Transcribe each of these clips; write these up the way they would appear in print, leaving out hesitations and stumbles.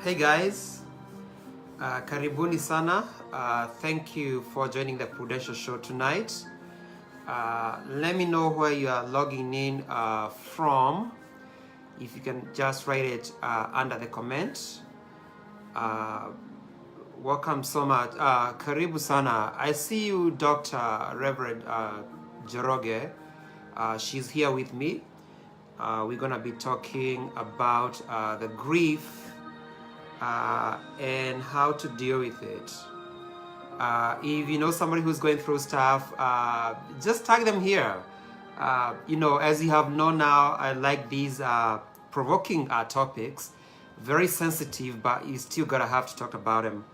Hey guys, karibuni sana. Thank you for joining the Prudential show tonight. Let me know where you are logging in from. If you can just write it under the comment. Welcome so much. Karibu sana. I see you, Dr. Reverend Njoroge. She's here with me. We're going to be talking about the grief and how to deal with it. If you know somebody who's going through stuff, just tag them here. As you have known now, I like these provoking topics, very sensitive, but you still gotta have to talk about them.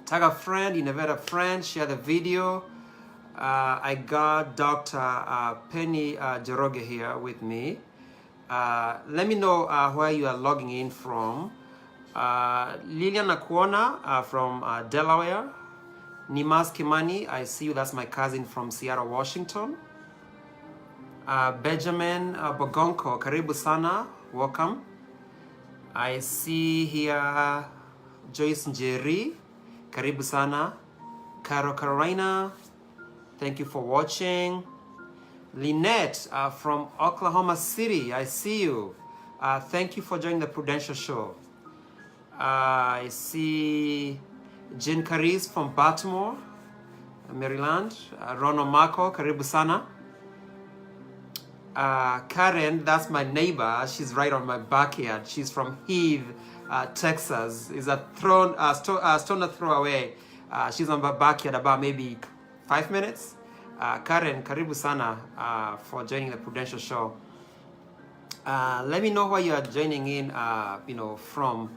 Tag a friend, invite a friend, share the video. I got Dr. Penny Njoroge here with me. Let me know where you are logging in from. Lilian Nakuona from Delaware. Nimas Kimani, I see you. That's my cousin from Seattle, Washington. Benjamin Bogonko, karibu sana. Welcome. I see here Joyce Njeri, karibu sana. Carolina, thank you for watching. Lynette from Oklahoma City, I see you. Thank you for joining the Prudential show. I see Jen Caris from Baltimore, Maryland. Ronald Marco, karibu sana. Karen, that's my neighbor. She's right on my backyard. She's from Heath, Texas. It's a stone's throw away. She's on my backyard about maybe 5 minutes. Karen, karibu sana for joining the Prudential show. Let me know where you are joining in, from.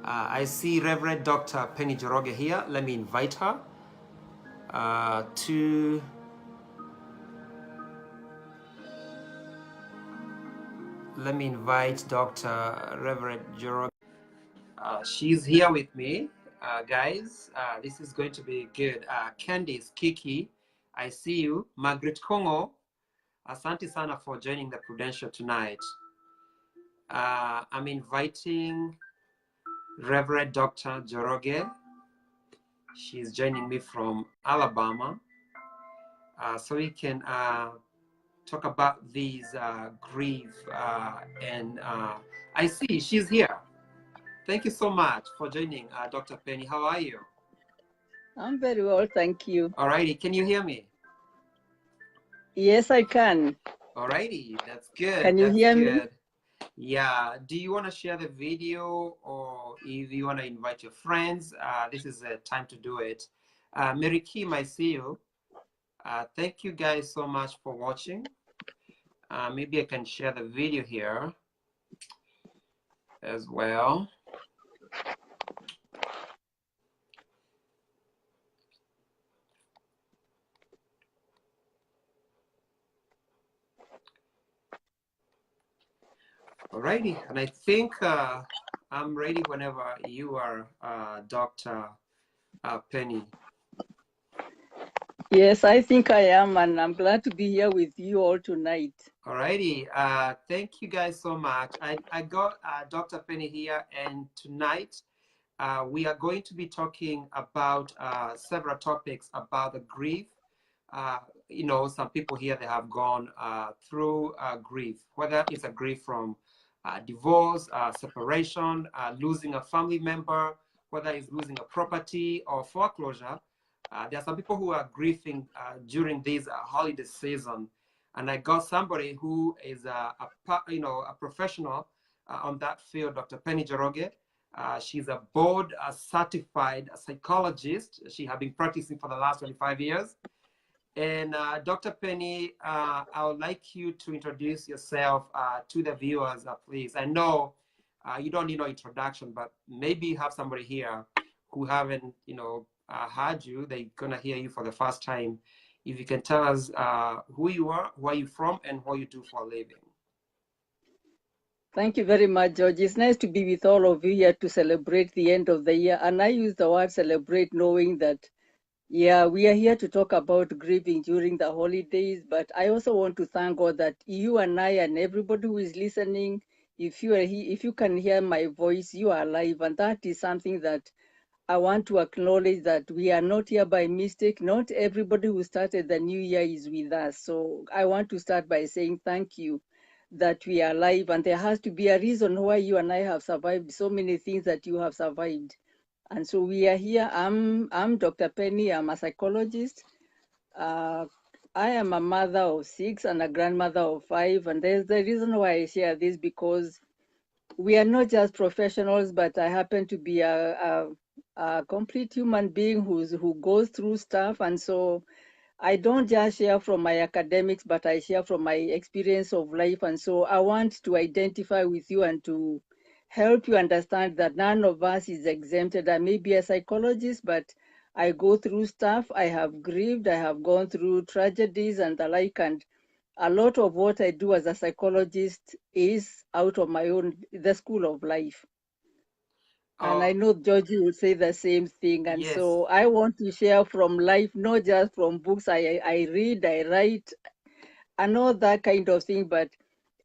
I see Rev-Dr Penny Njoroge here. Let me invite her to. Let me invite Dr. Reverend Njoroge. She's here with me, guys. This is going to be good. Candice, Kiki, I see you. Margaret Kongo, asante sana for joining the Prudential tonight. I'm inviting Reverend Dr. Njoroge. She's joining me from Alabama. So we can talk about these grief. And I see she's here. Thank you so much for joining, Dr. Penny. How are you? I'm very well, thank you. All righty. Can you hear me? Yes, I can. All righty. That's good. Can you hear me? Yeah. Do you want to share the video, or if you want to invite your friends, this is the time to do it. Mary Kim, I see you. Thank you guys so much for watching. Maybe I can share the video here as well. Alrighty, and I think I'm ready whenever you are, Dr. Penny. Yes, I think I am, and I'm glad to be here with you all tonight. Alrighty, thank you guys so much. I got Dr. Penny here, and tonight we are going to be talking about several topics about the grief. Some people here, they have gone through grief, whether it's a grief from divorce, separation, losing a family member, whether it's losing a property or foreclosure. There are some people who are grieving during this holiday season, and I got somebody who is a professional on that field, Dr. Penny Njoroge. She's a board certified psychologist. She has been practicing for the last 25 years. And Dr. Penny, I would like you to introduce yourself to the viewers, please. I know you don't need no introduction, but maybe you have somebody here who haven't, heard you. They're gonna hear you for the first time. If you can tell us who you are, where you're from, and what you do for a living. Thank you very much, George. It's nice to be with all of you here to celebrate the end of the year. And I use the word celebrate, knowing that yeah, we are here to talk about grieving during the holidays, but I also want to thank God that you and I and everybody who is listening If you can hear my voice, you are alive. And that is something that I want to acknowledge, that we are not here by mistake. Not everybody who started the new year is with us. So I want to start by saying thank you that we are alive. And there has to be a reason why you and I have survived so many things that you have survived. And so we are here. I'm Dr. Penny. I'm a psychologist. Uh, I am a mother of 6 and a grandmother of 5. And there's the reason why I share this, because we are not just professionals, but I happen to be a complete human being who goes through stuff. And so I don't just share from my academics, but I share from my experience of life. And so I want to identify with you and to help you understand that none of us is exempted. I may be a psychologist, but I go through stuff. I have grieved. I have gone through tragedies and the like. And a lot of what I do as a psychologist is out of my own, the school of life. And I Oh, know Georgie will say the same thing. And yes. so I want to share from life, not just from books I read, I write, and all that kind of thing. But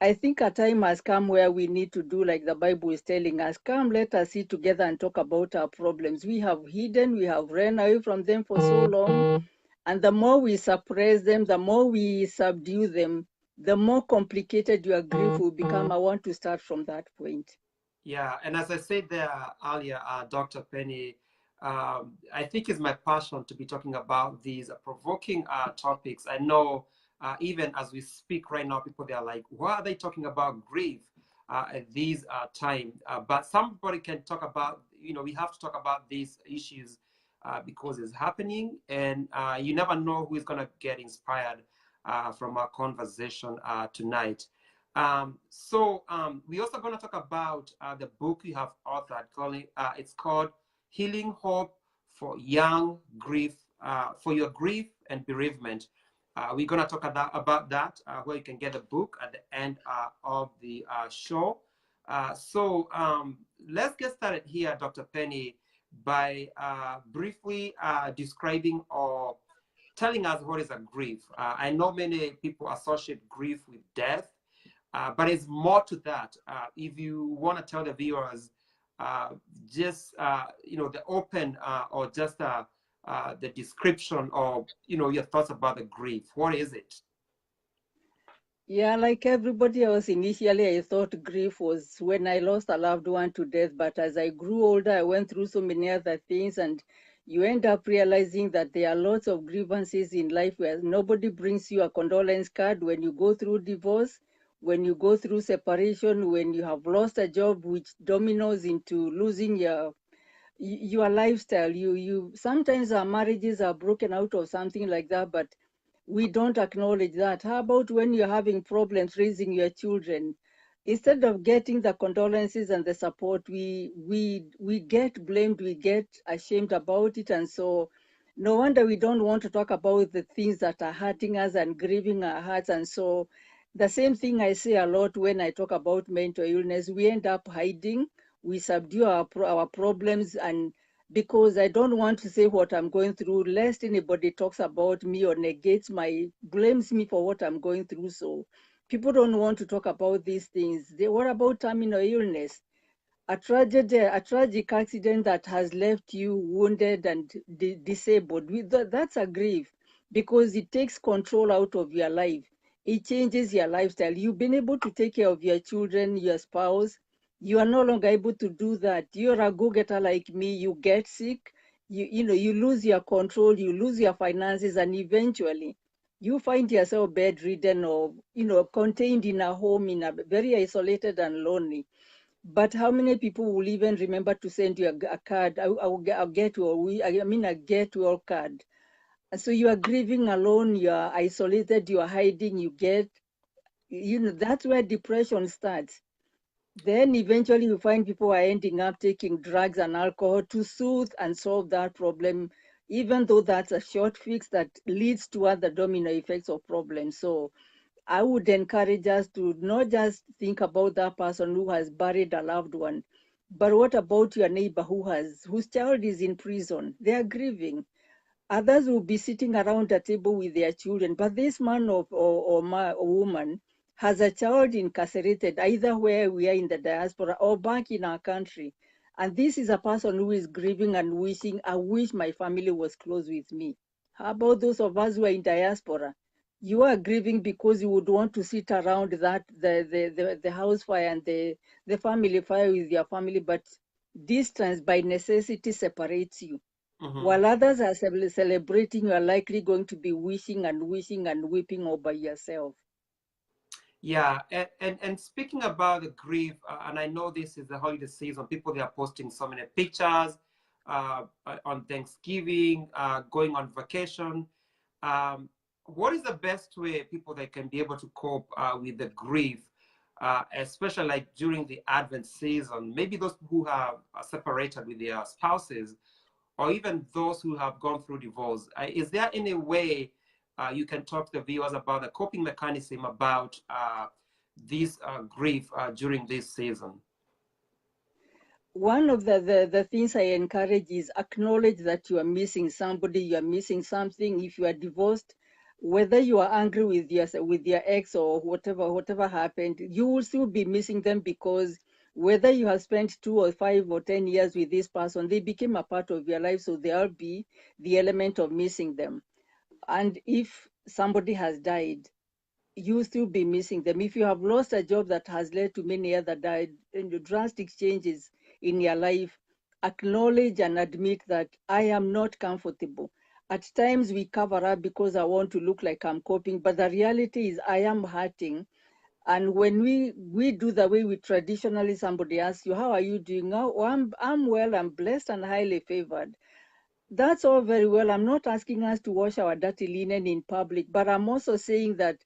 I think a time has come where we need to do like the Bible is telling us, come, let us sit together and talk about our problems. We have hidden, we have run away from them for so long. And the more we suppress them, the more we subdue them, the more complicated your grief will become. I want to start from that point. Yeah, and as I said there earlier, Dr. Penny, I think it's my passion to be talking about these provoking topics. I know even as we speak right now, people, they are like, why are they talking about grief at these time? But somebody can talk about, we have to talk about these issues because it's happening, and you never know who is going to get inspired from our conversation tonight. We're also going to talk about the book you have authored. It's called Healing Hope for Young Grief, for Your Grief and Bereavement. We're going to talk about that, where you can get the book at the end of the show. Let's get started here, Dr. Penny, by briefly describing or telling us what is a grief. I know many people associate grief with death, but it's more to that. If you want to tell the viewers, just the open or just the description of your thoughts about the grief. What is it? Yeah, like everybody else, initially I thought grief was when I lost a loved one to death. But as I grew older, I went through so many other things, and you end up realizing that there are lots of grievances in life where nobody brings you a condolence card when you go through divorce, when you go through separation, when you have lost a job, which dominoes into losing your lifestyle. You sometimes our marriages are broken out of something like that, but we don't acknowledge that. How about when you're having problems raising your children? Instead of getting the condolences and the support, we get blamed, we get ashamed about it. And so no wonder we don't want to talk about the things that are hurting us and grieving our hearts. And so the same thing I say a lot when I talk about mental illness, we end up hiding, we subdue our problems, and because I don't want to say what I'm going through, lest anybody talks about me or blames me for what I'm going through. So people don't want to talk about these things. What about terminal illness? A tragedy, a tragic accident that has left you wounded and disabled. That's a grief, because it takes control out of your life. It changes your lifestyle. You've been able to take care of your children, your spouse. You are no longer able to do that. You're a go-getter like me. You get sick. You lose your control. You lose your finances, and eventually, you find yourself bedridden or contained in a home, in a very isolated and lonely. But how many people will even remember to send you a card? I'll get well. A get well card. And so you are grieving alone. You are isolated. You are hiding. That's where depression starts. Then eventually you find people are ending up taking drugs and alcohol to soothe and solve that problem, even though that's a short fix that leads to other domino effects of problems. So I would encourage us to not just think about that person who has buried a loved one, but what about your neighbor whose child is in prison? They are grieving. Others will be sitting around a table with their children, but this man or woman has a child incarcerated, either where we are in the diaspora or back in our country. And this is a person who is grieving and wishing, I wish my family was close with me. How about those of us who are in diaspora? You are grieving because you would want to sit around that the house fire and the family fire with your family, but distance by necessity separates you. While others are celebrating, you are likely going to be wishing and weeping over yourself. Yeah, and speaking about the grief, and I know this is the holiday season, people they are posting so many pictures on Thanksgiving, going on vacation. What is the best way people that can be able to cope with the grief, especially like during the Advent season? Maybe those who have separated with their spouses, or even those who have gone through divorce. Is there any way you can talk to the viewers about the coping mechanism about this grief during this season? One of the things I encourage is acknowledge that you are missing somebody, you are missing something. If you are divorced, whether you are angry with your ex or whatever happened, you will still be missing them, because whether you have spent 2 or 5 or 10 years with this person, they became a part of your life, so there'll be the element of missing them. And if somebody has died, you still be missing them. If you have lost a job that has led to many other drastic changes in your life, acknowledge and admit that I am not comfortable. At times we cover up because I want to look like I'm coping, but the reality is I am hurting. And when we do the way we traditionally, somebody asks you, how are you doing? Oh, I'm well, I'm blessed and highly favored. That's all very well. I'm not asking us to wash our dirty linen in public, but I'm also saying that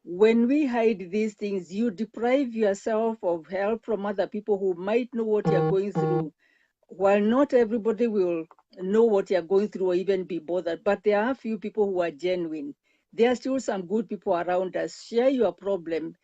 when we hide these things, you deprive yourself of help from other people who might know what you're going through. While not everybody will know what you're going through or even be bothered, but there are a few people who are genuine. There are still some good people around us. Share your problem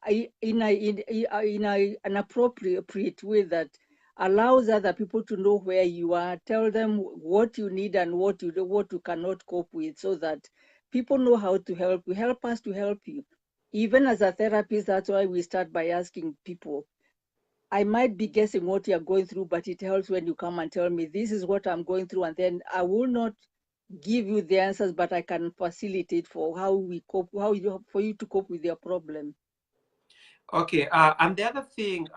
in an appropriate way that allows other people to know where you are. Tell them what you need and what you cannot cope with, so that people know how to help you. Help us to help you. Even as a therapist, that's why we start by asking people, I might be guessing what you're going through, but it helps when you come and tell me this is what I'm going through, and then I will not give you the answers, but I can facilitate for how we cope, for you to cope with your problem. Okay, and the other thing,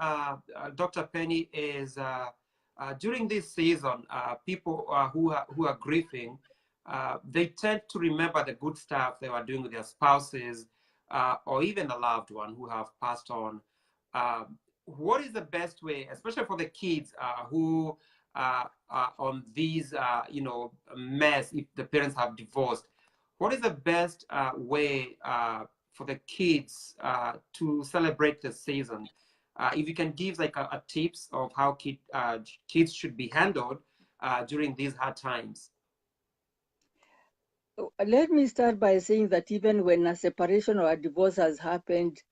Dr. Penny, is during this season, people who are grieving, they tend to remember the good stuff they were doing with their spouses, or even a loved one who have passed on. What is the best way, especially for the kids who are on these, mess if the parents have divorced? What is the best way for the kids to celebrate the season? If you can give like a tips of how kids should be handled during these hard times. Let me start by saying that even when a separation or a divorce has happened,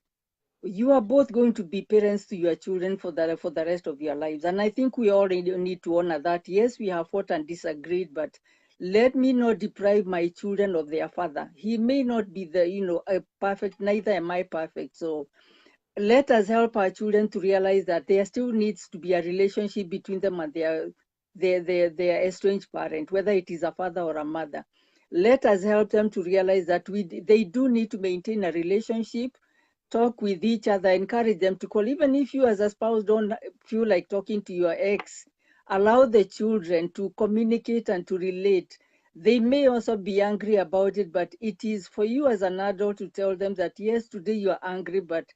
you are both going to be parents to your children for the rest of your lives. And I think we all need to honor that. Yes, we have fought and disagreed, but let me not deprive my children of their father. He may not be a perfect, neither am I perfect. So let us help our children to realize that there still needs to be a relationship between them and their estranged parent, whether it is a father or a mother. Let us help them to realize that they do need to maintain a relationship, talk with each other, encourage them to call. Even if you as a spouse don't feel like talking to your ex, allow the children to communicate and to relate. They may also be angry about it, but it is for you as an adult to tell them that, yes, today you are angry, but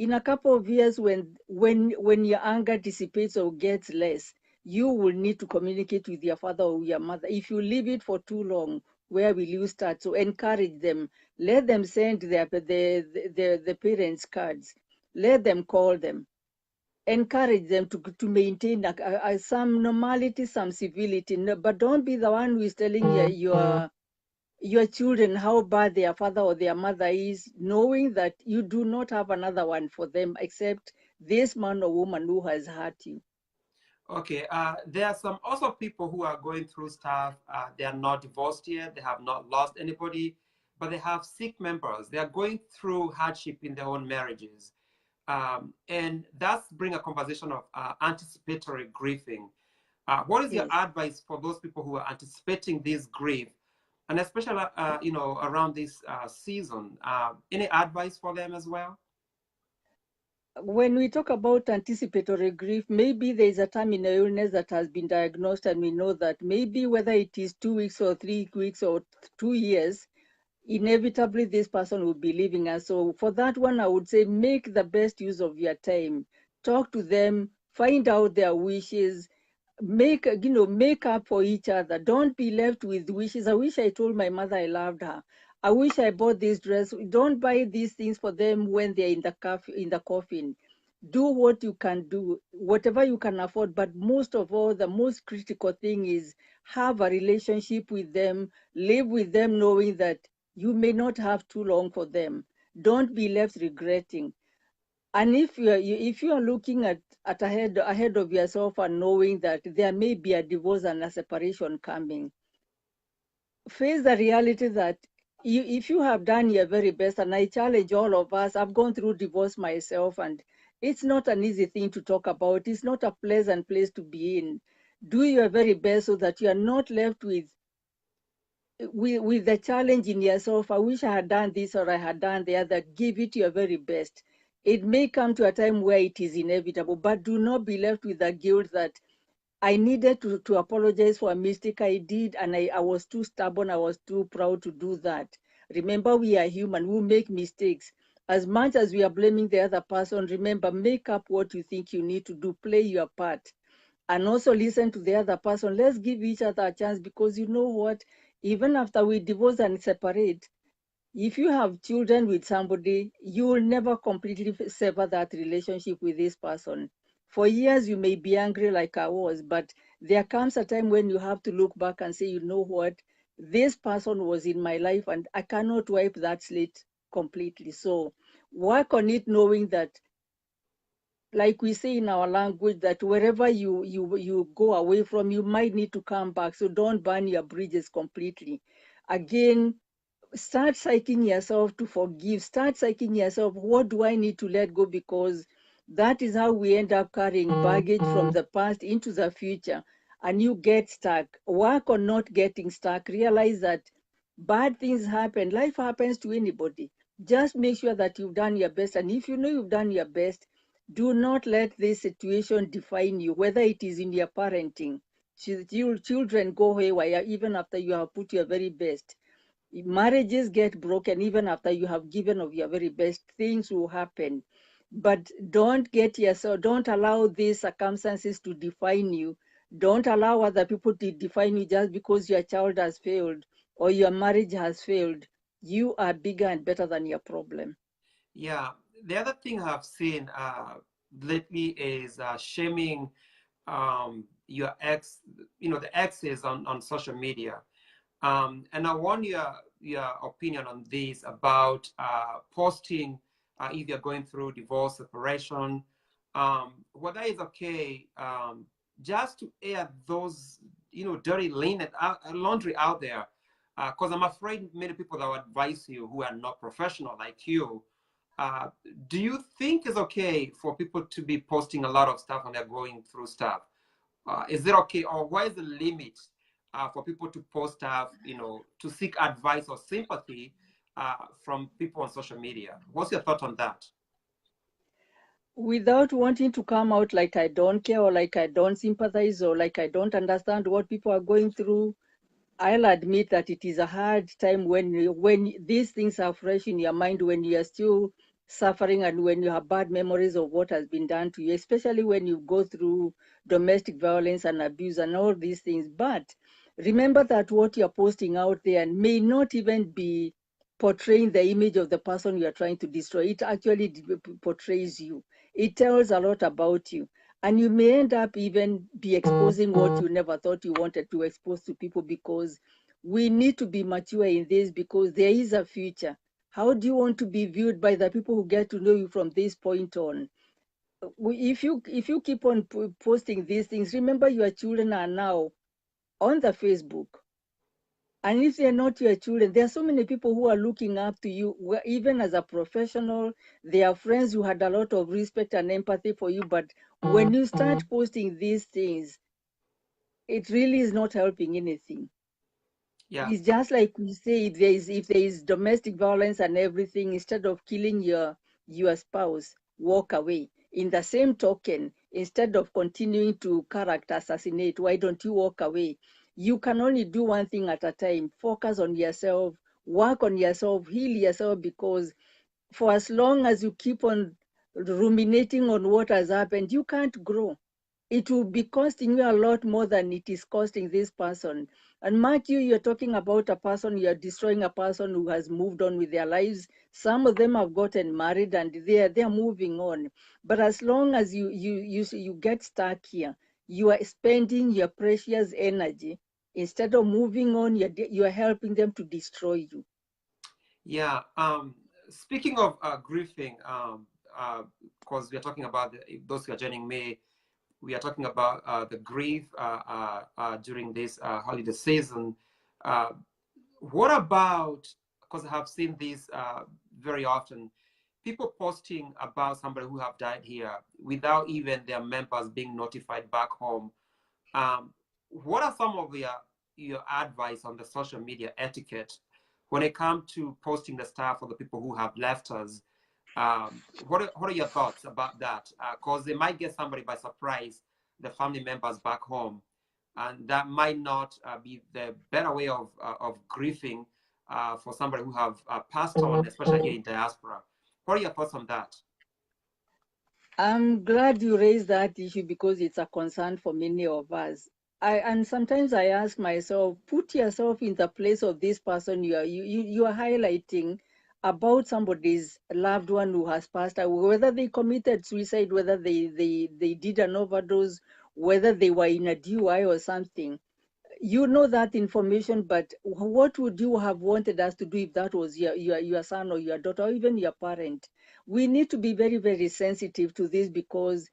in a couple of years, when your anger dissipates or gets less, you will need to communicate with your father or your mother. If you leave it for too long, where will you start? So encourage them. Let them send the parents cards. Let them call them. Encourage them to maintain some normality, some civility. No, but don't be the one who is telling your children how bad their father or their mother is, knowing that you do not have another one for them except this man or woman who has hurt you. Okay, there are some also people who are going through stuff. They are not divorced yet. They have not lost anybody, but they have sick members. They are going through hardship in their own marriages. And that's bring a conversation of anticipatory grieving. What is your Yes. advice for those people who are anticipating this grief, and especially around this season? Any advice for them as well? When we talk about anticipatory grief, maybe there is a terminal illness that has been diagnosed, and we know that maybe whether it is 2 weeks or 3 weeks or 2 years, inevitably this person will be leaving us. So for that one, I would say make the best use of your time. Talk to them, find out their wishes, make up for each other. Don't be left with wishes. I wish I told my mother I loved her. I wish I bought this dress. Don't buy these things for them when they're in the coffin. Do what you can do, whatever you can afford. But most of all, the most critical thing is have a relationship with them, live with them knowing that you may not have too long for them. Don't be left regretting. And if you are looking at ahead of yourself and knowing that there may be a divorce and a separation coming, face the reality that if you have done your very best, and I challenge all of us, I've gone through divorce myself, and it's not an easy thing to talk about. It's not a pleasant place to be in. Do your very best so that you are not left with the challenge in yourself. I wish I had done this or I had done the other. Give it your very best. It may come to a time where it is inevitable, but do not be left with the guilt that I needed to apologize for a mistake I did, and I was too stubborn, I was too proud to do that. Remember, we are human, we make mistakes. As much as we are blaming the other person, remember, make up what you think you need to do, play your part. And also listen to the other person. Let's give each other a chance, because you know what? Even after we divorce and separate, if you have children with somebody, you will never completely sever that relationship with this person. For years, you may be angry like I was, but there comes a time when you have to look back and say, you know what? This person was in my life and I cannot wipe that slate completely. So work on it, knowing that, like we say in our language, that wherever you go away from, you might need to come back. So don't burn your bridges completely. Again, start psyching yourself to forgive. Start psyching yourself, what do I need to let go? Because that is how we end up carrying baggage from the past into the future, and you get stuck. Work on not getting stuck. Realize that bad things happen. Life happens to anybody. Just make sure that you've done your best, and if you know you've done your best, do not let this situation define you, whether it is in your parenting. Children go haywire even after you have put your very best. Marriages get broken even after you have given of your very best. Things will happen, but don't allow these circumstances to define you. Don't allow other people to define you just because your child has failed or your marriage has failed. You are bigger and better than your problem. Yeah. The other thing I've seen lately is shaming your ex, the exes on social media. And I want your opinion on this about posting if you're going through divorce, separation, whether it's okay just to air those, dirty linen, laundry out there. Because I'm afraid many people that will advise you who are not professional like you. Uh, do you think it's okay for people to be posting a lot of stuff when they're going through stuff? Is it okay, or what is the limit for people to post stuff, to seek advice or sympathy from people on social media? What's your thought on that? Without wanting to come out like I don't care or like I don't sympathize or like I don't understand what people are going through, I'll admit that it is a hard time when these things are fresh in your mind, when you are still suffering and when you have bad memories of what has been done to you, especially when you go through domestic violence and abuse and all these things. But remember that what you're posting out there may not even be portraying the image of the person you are trying to destroy. It actually portrays you. It tells a lot about you. And you may end up even be exposing what you never thought you wanted to expose to people, because we need to be mature in this, because there is a future. How do you want to be viewed by the people who get to know you from this point on? If you keep on posting these things, remember your children are now on the Facebook. And if they're not your children, there are so many people who are looking up to you, even as a professional. They are friends who had a lot of respect and empathy for you. But when you start posting these things, it really is not helping anything. Yeah. It's just like we say, if there is domestic violence and everything, instead of killing your spouse, walk away. In the same token, instead of continuing to character assassinate, why don't you walk away? You can only do one thing at a time. Focus on yourself, work on yourself, heal yourself, because for as long as you keep on ruminating on what has happened, you can't grow. It will be costing you a lot more than it is costing this person. And mark you, you're talking about a person, you're destroying a person who has moved on with their lives. Some of them have gotten married and they're moving on. But as long as you get stuck here, you are spending your precious energy. Instead of moving on, you're helping them to destroy you. Yeah. Speaking of grieving, because we are talking about those who are joining me, we are talking about the grief during this holiday season. Uh, what about, because I have seen this very often, people posting about somebody who have died here without even their members being notified back home. What are some of your advice on the social media etiquette when it comes to posting the stuff for the people who have left us? What are your thoughts about that? Because they might get somebody by surprise, the family members back home, and that might not be the better way of grieving for somebody who have passed on, especially here in diaspora. What are your thoughts on that? I'm glad you raised that issue because it's a concern for many of us. And sometimes I ask myself, put yourself in the place of this person you are highlighting about somebody's loved one who has passed away, whether they committed suicide, whether they did an overdose, whether they were in a DUI or something. You know that information, but what would you have wanted us to do if that was your son or your daughter or even your parent? We need to be very, very sensitive to this, because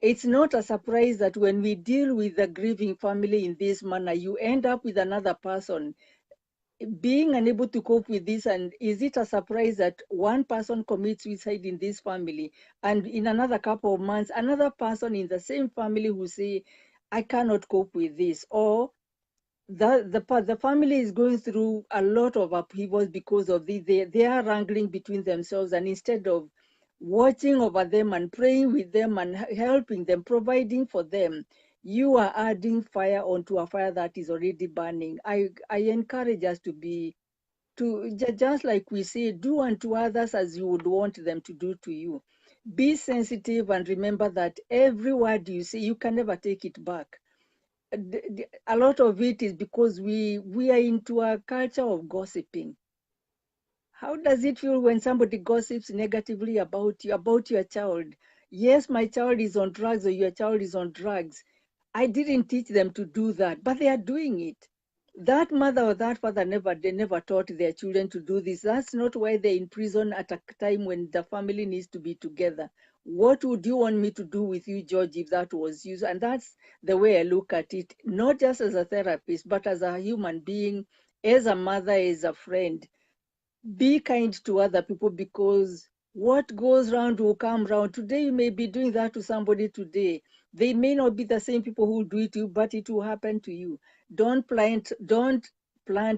it's not a surprise that when we deal with the grieving family in this manner, you end up with another person being unable to cope with this. And is it a surprise that one person commits suicide in this family, and in another couple of months, another person in the same family who say, I cannot cope with this? Or the family is going through a lot of upheavals because of this. They are wrangling between themselves, and instead of watching over them and praying with them and helping them, providing for them, you are adding fire onto a fire that is already burning. I encourage us to be just like we say, do unto others as you would want them to do to you. Be sensitive and remember that every word you say, you can never take it back. A lot of it is because we are into a culture of gossiping. How does it feel when somebody gossips negatively about you, about your child? Yes, my child is on drugs, or your child is on drugs. I didn't teach them to do that, but they are doing it. That mother or that father they never taught their children to do this. That's not why they're in prison at a time when the family needs to be together. What would you want me to do with you, George, if that was you? And that's the way I look at it, not just as a therapist, but as a human being, as a mother, as a friend. Be kind to other people, because what goes round will come round. Today you may be doing that to somebody today. They may not be the same people who do it to you, but it will happen to you. Don't plant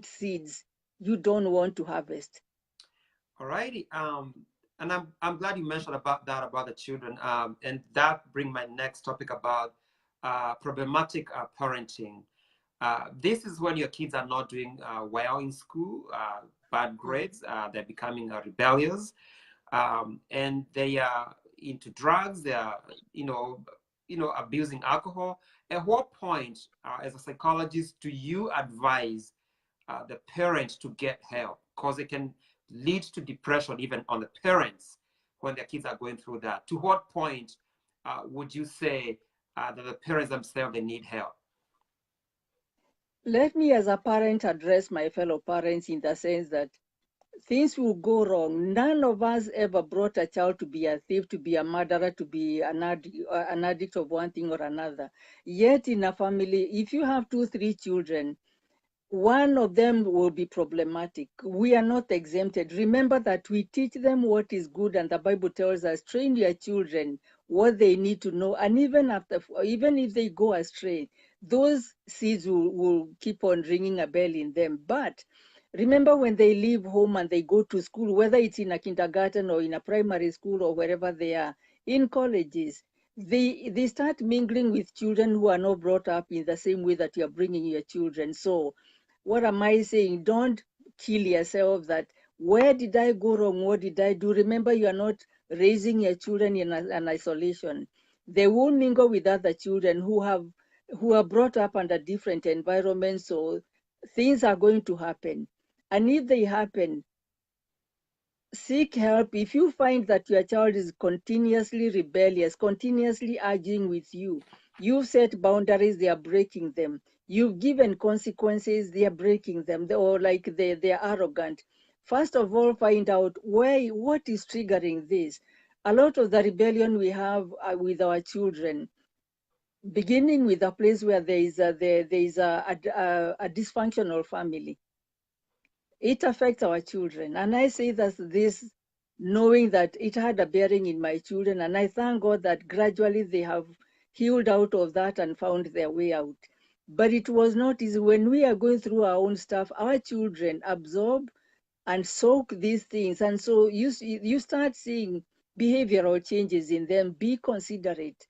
seeds you don't want to harvest. Alrighty. And I'm glad you mentioned about that, about the children. And that bring my next topic about problematic parenting. This is when your kids are not doing well in school, bad grades, they're becoming rebellious, and they are into drugs, they are, abusing alcohol. At what point, as a psychologist, do you advise the parent to get help? Because it can lead to depression even on the parents when their kids are going through that. To what point would you say that the parents themselves, they need help? Let me, as a parent, address my fellow parents in the sense that things will go wrong. None of us ever brought a child to be a thief, to be a murderer, to be an addict of one thing or another. Yet in a family, if you have 2, 3 children, one of them will be problematic. We are not exempted. Remember that we teach them what is good, and the Bible tells us, train your children what they need to know. And even if they go astray, those seeds will keep on ringing a bell in them. But remember, when they leave home and they go to school, whether it's in a kindergarten or in a primary school or wherever they are, in colleges, they start mingling with children who are not brought up in the same way that you are bringing your children. So what am I saying? Don't kill yourself that, where did I go wrong? What did I do? Remember, you are not raising your children in an isolation. They will mingle with other children who are brought up under different environments. So things are going to happen. And if they happen, seek help. If you find that your child is continuously rebellious, continuously arguing with you, you've set boundaries, they are breaking them. You've given consequences, they are breaking them, or like they are arrogant. First of all, find out what is triggering this. A lot of the rebellion we have with our children, beginning with a place where there is a dysfunctional family, it affects our children. And I say that this, knowing that it had a bearing in my children. And I thank God that gradually they have healed out of that and found their way out. But it was not easy. When we are going through our own stuff, our children absorb and soak these things. And so you start seeing behavioral changes in them. Be considerate.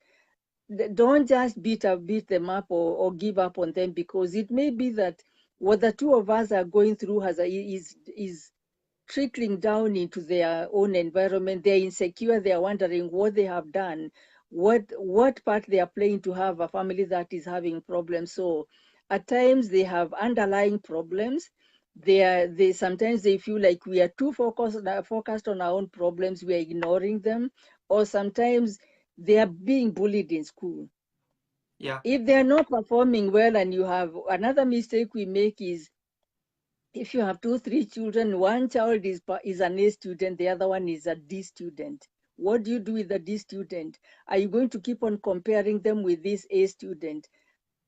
Don't just beat them up or give up on them, because it may be that what the two of us are going through is trickling down into their own environment. They're insecure. They're wondering what they have done, what part they are playing to have a family that is having problems. So at times they have underlying problems. They sometimes they feel like we are too focused on our own problems. We are ignoring them, or sometimes they are being bullied in school. Yeah. If they are not performing well, and you have another mistake we make is, if you have 2, 3 children, one child is an A student, the other one is a D student. What do you do with the D student? Are you going to keep on comparing them with this A student?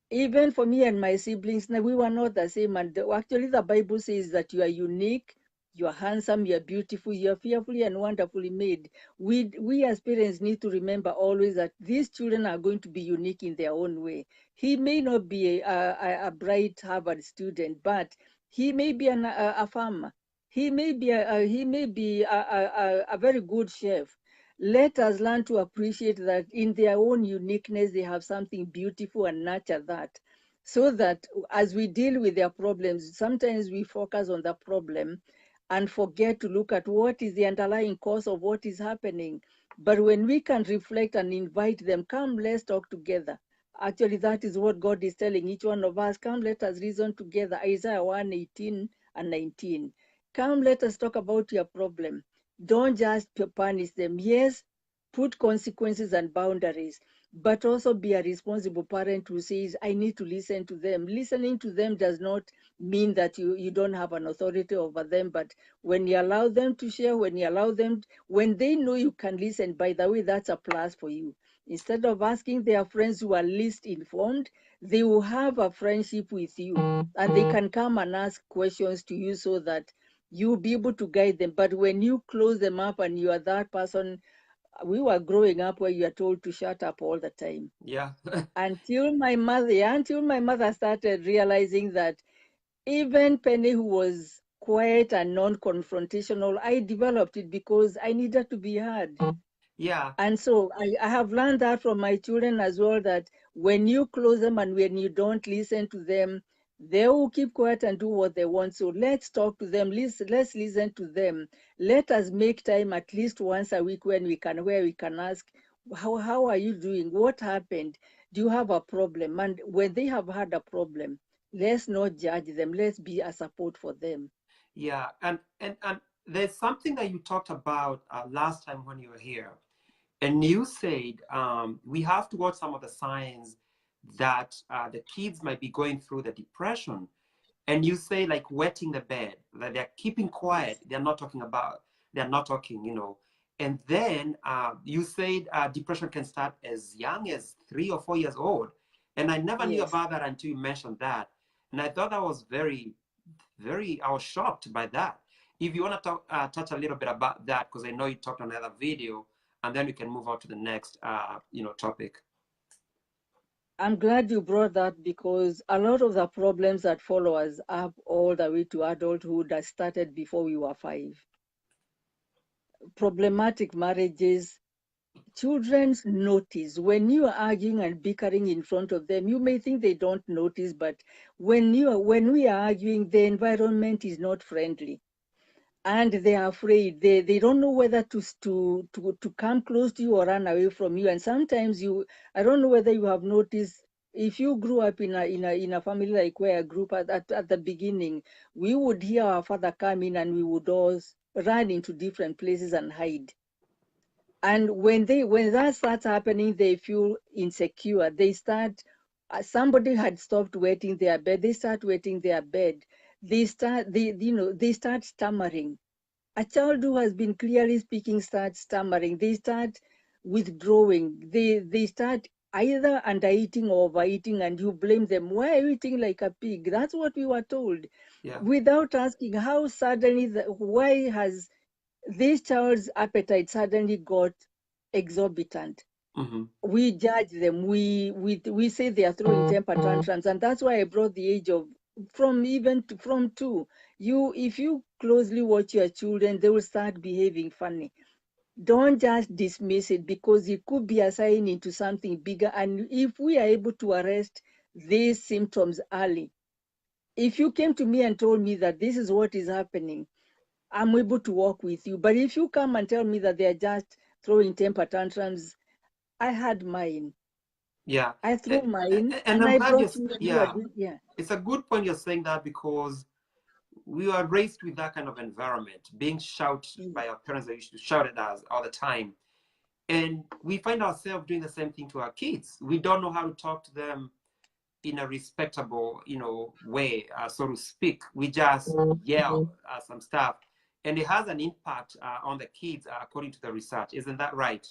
Even for me and my siblings, we were not the same. And actually, the Bible says that you are unique, you are handsome, you are beautiful, you are fearfully and wonderfully made. We as parents need to remember always that these children are going to be unique in their own way. He may not be a bright Harvard student, but he may be a farmer. He may be a very good chef. Let us learn to appreciate that in their own uniqueness, they have something beautiful, and nurture that. So that as we deal with their problems, sometimes we focus on the problem and forget to look at what is the underlying cause of what is happening. But when we can reflect and invite them, come, let's talk together. Actually, that is what God is telling each one of us. Come, let us reason together. Isaiah 1:18 and 19. Come, let us talk about your problem. Don't just punish them. Yes, put consequences and boundaries, but also be a responsible parent who says, I need to listen to them. Listening to them does not mean that you don't have an authority over them, but when you allow them to share, when they know you can listen, by the way, that's a plus for you. Instead of asking their friends who are least informed, they will have a friendship with you, and they can come and ask questions to you so that you'll be able to guide them. But when you close them up and you are that person, we were growing up where you are told to shut up all the time. Yeah. Until my mother started realizing that even Penny, who was quiet and non-confrontational, I developed it because I needed to be heard. Yeah. And so I have learned that from my children as well, that when you close them and when you don't listen to them, they will keep quiet and do what they want. So let's talk to them. Let's listen to them. Let us make time at least once a week where we can ask, how are you doing? What happened? Do you have a problem? And when they have had a problem, let's not judge them. Let's be a support for them. Yeah. And there's something that you talked about last time when you were here. And you said we have to watch some of the signs that the kids might be going through the depression. And you say like wetting the bed, that they're keeping quiet. They're not talking, you know. And then you said depression can start as young as 3 or 4 years old. And I never knew Yes. about that until you mentioned that. And I thought that was I was shocked by that. If you want to touch a little bit about that, because I know you talked on another video, and then we can move on to the next, topic. I'm glad you brought that, because a lot of the problems that follow us up all the way to adulthood that started before we were 5. Problematic marriages. Children notice when you are arguing and bickering in front of them. You may think they don't notice, but when we are arguing, the environment is not friendly, and they are afraid. They don't know whether to come close to you or run away from you. And sometimes I don't know whether you have noticed, if you grew up in a family like where I grew up at the beginning, we would hear our father come in and we would all run into different places and hide. And when that starts happening, they feel insecure. They start, somebody had stopped wetting their bed, they start wetting their bed. They start stammering. A child who has been clearly speaking starts stammering. They start withdrawing. They start either undereating or overeating, and you blame them. Why are you eating like a pig? That's what we were told. Yeah. Without asking how suddenly, why has this child's appetite suddenly got exorbitant? Mm-hmm. We judge them. We say they are throwing temper tantrums, and that's why I brought the age of from 2. If you closely watch your children, they will start behaving funny. Don't just dismiss it, because it could be a sign into something bigger. And if we are able to arrest these symptoms early, if you came to me and told me that this is what is happening, I'm able to work with you. But if you come and tell me that they are just throwing temper tantrums, I had mine. Yeah. I threw mine, And and I'm I glad brought children who are doing, yeah. it's a good point you're saying that, because we were raised with that kind of environment, being shouted by our parents that used to shout at us all the time. And we find ourselves doing the same thing to our kids. We don't know how to talk to them in a respectable, way, so to speak. We just yell some stuff, and it has an impact on the kids, according to the research. Isn't that right?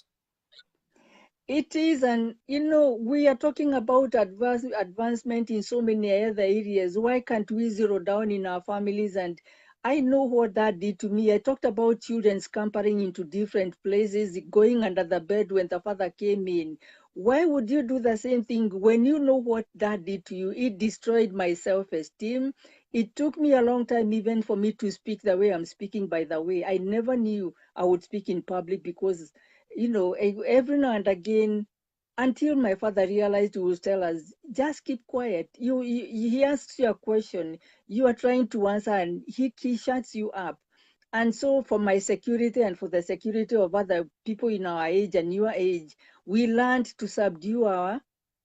It is, and we are talking about advancement in so many other areas. Why can't we zero down in our families? And I know what that did to me. I talked about children scampering into different places, going under the bed when the father came in. Why would you do the same thing when you know what that did to you? It destroyed my self-esteem. It took me a long time even for me to speak the way I'm speaking, by the way. I never knew I would speak in public, because every now and again, until my father realized, he would tell us, just keep quiet. He asks you a question, you are trying to answer, and he shuts you up. And so for my security and for the security of other people in our age and your age, we learned to subdue our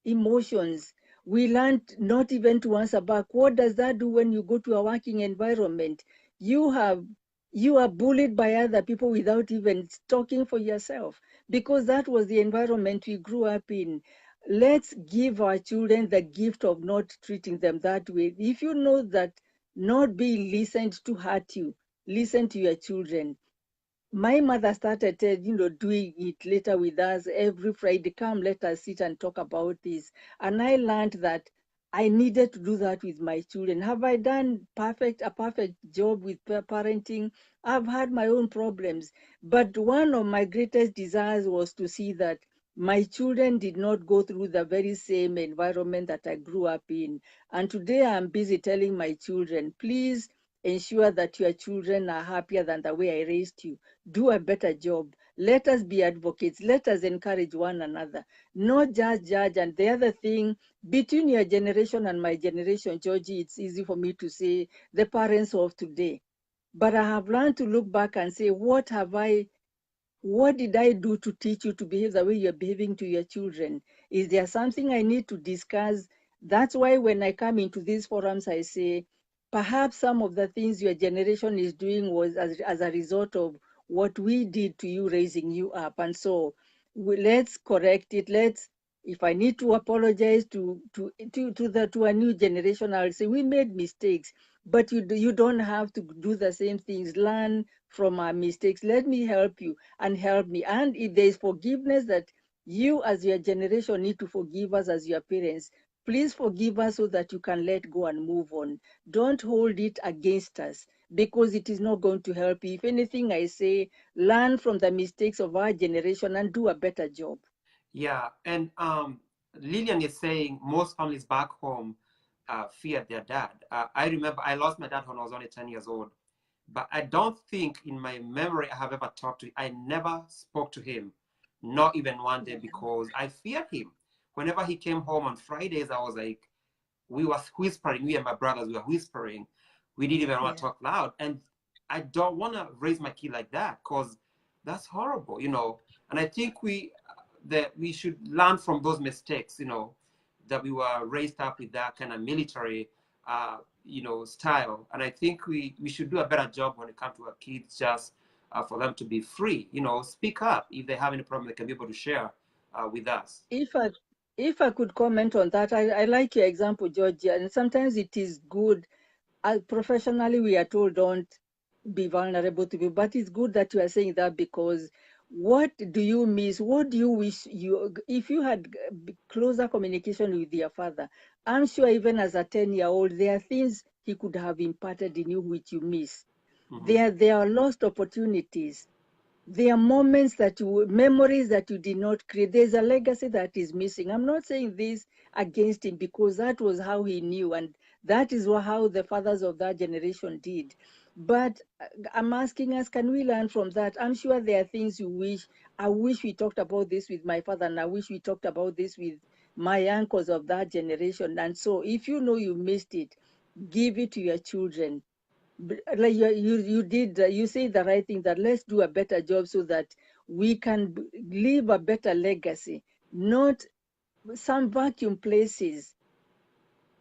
emotions. We learned not even to answer back. What does that do when you go to a working environment? You have you are bullied by other people without even talking for yourself, because that was the environment we grew up in. Let's give our children the gift of not treating them that way. If you know that not being listened to hurt you, listen to your children. My mother started, doing it later with us every Friday. Come, let us sit and talk about this. And I learned that I needed to do that with my children. Have I done a perfect job with parenting? I've had my own problems. But one of my greatest desires was to see that my children did not go through the very same environment that I grew up in. And today I'm busy telling my children, please ensure that your children are happier than the way I raised you. Do a better job. Let us be advocates. Let us encourage one another, not just judge. And the other thing, between your generation and my generation, Georgie, it's easy for me to say the parents of today. But I have learned to look back and say, what did I do to teach you to behave the way you're behaving to your children? Is there something I need to discuss? That's why when I come into these forums, I say, perhaps some of the things your generation is doing was as a result of what we did to you, raising you up. And so let's correct it. If I need to apologize to a new generation, I'll say we made mistakes, but you don't have to do the same things. Learn from our mistakes. Let me help you and help me. And if there is forgiveness that you as your generation need to forgive us as your parents, Please forgive us so that you can let go and move on. Don't hold it against us, because it is not going to help you. If anything, I say, learn from the mistakes of our generation and do a better job. Yeah, and Lillian is saying most families back home fear their dad. I remember I lost my dad when I was only 10 years old, but I don't think in my memory I have ever talked to him. I never spoke to him, not even one day, because I feared him. Whenever he came home on Fridays, I was like, we were whispering, me and my brothers were whispering. We didn't even want to talk loud. And I don't want to raise my kid like that, because that's horrible, you know. And I think that we should learn from those mistakes, you know, that we were raised up with that kind of military, you know, style. And I think we should do a better job when it comes to our kids, just for them to be free, you know, speak up. If they have any problem, they can be able to share with us. If I could comment on that, I like your example, Georgia. And sometimes it is good. Professionally, we are told don't be vulnerable to people, but it's good that you are saying that, because what do you miss? What do you wish if you had closer communication with your father? I'm sure even as a 10-year-old, there are things he could have imparted in you which you miss. Mm-hmm. There are lost opportunities. There are moments memories that you did not create. There's a legacy that is missing. I'm not saying this against him, because that was how he knew, and that is how the fathers of that generation did. But I'm asking us, can we learn from that? I'm sure there are things I wish we talked about this with my father, and I wish we talked about this with my uncles of that generation. And so if you know you missed it, give it to your children. Like you say the right thing, that let's do a better job so that we can leave a better legacy, not some vacuum places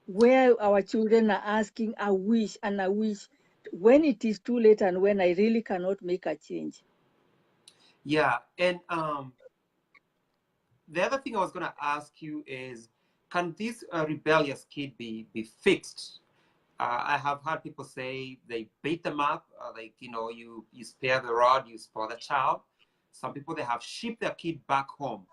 where our children are asking, I wish, and I wish, when it is too late and when I really cannot make a change. Yeah, and the other thing I was going to ask you is, can this rebellious kid be fixed? I have heard people say they beat them up, like, you know, you spare the rod, you spoil the child. Some people, they have shipped their kid back home.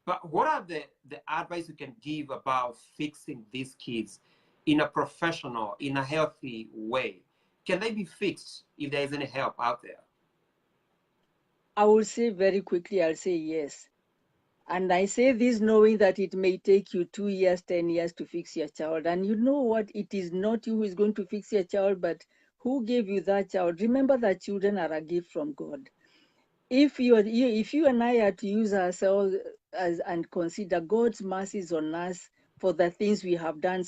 But what are the advice you can give about fixing these kids in a professional, in a healthy way? Can they be fixed if there is any help out there? I will say very quickly, I'll say yes. And I say this knowing that it may take you 2 years, 10 years to fix your child. And you know what? It is not you who is going to fix your child, but who gave you that child. Remember that children are a gift from God. If you and I are to use ourselves and consider God's mercies on us for the things we have done,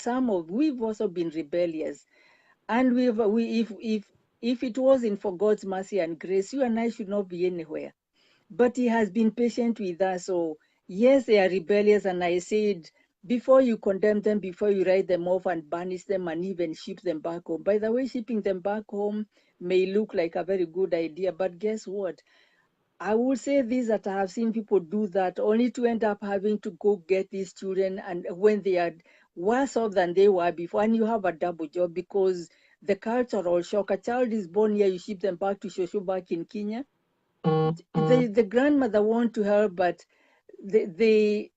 we've also been rebellious. And if it wasn't for God's mercy and grace, you and I should not be anywhere. But he has been patient with us. So yes, they are rebellious. And I said, before you condemn them, before you write them off and banish them and even ship them back home. By the way, shipping them back home may look like a very good idea, but guess what? I would say this, that I have seen people do that only to end up having to go get these children, and when they are worse off than they were before, and you have a double job because the cultural shock. A child is born here, you ship them back to Shoshu back in Kenya. The grandmother want to help, but they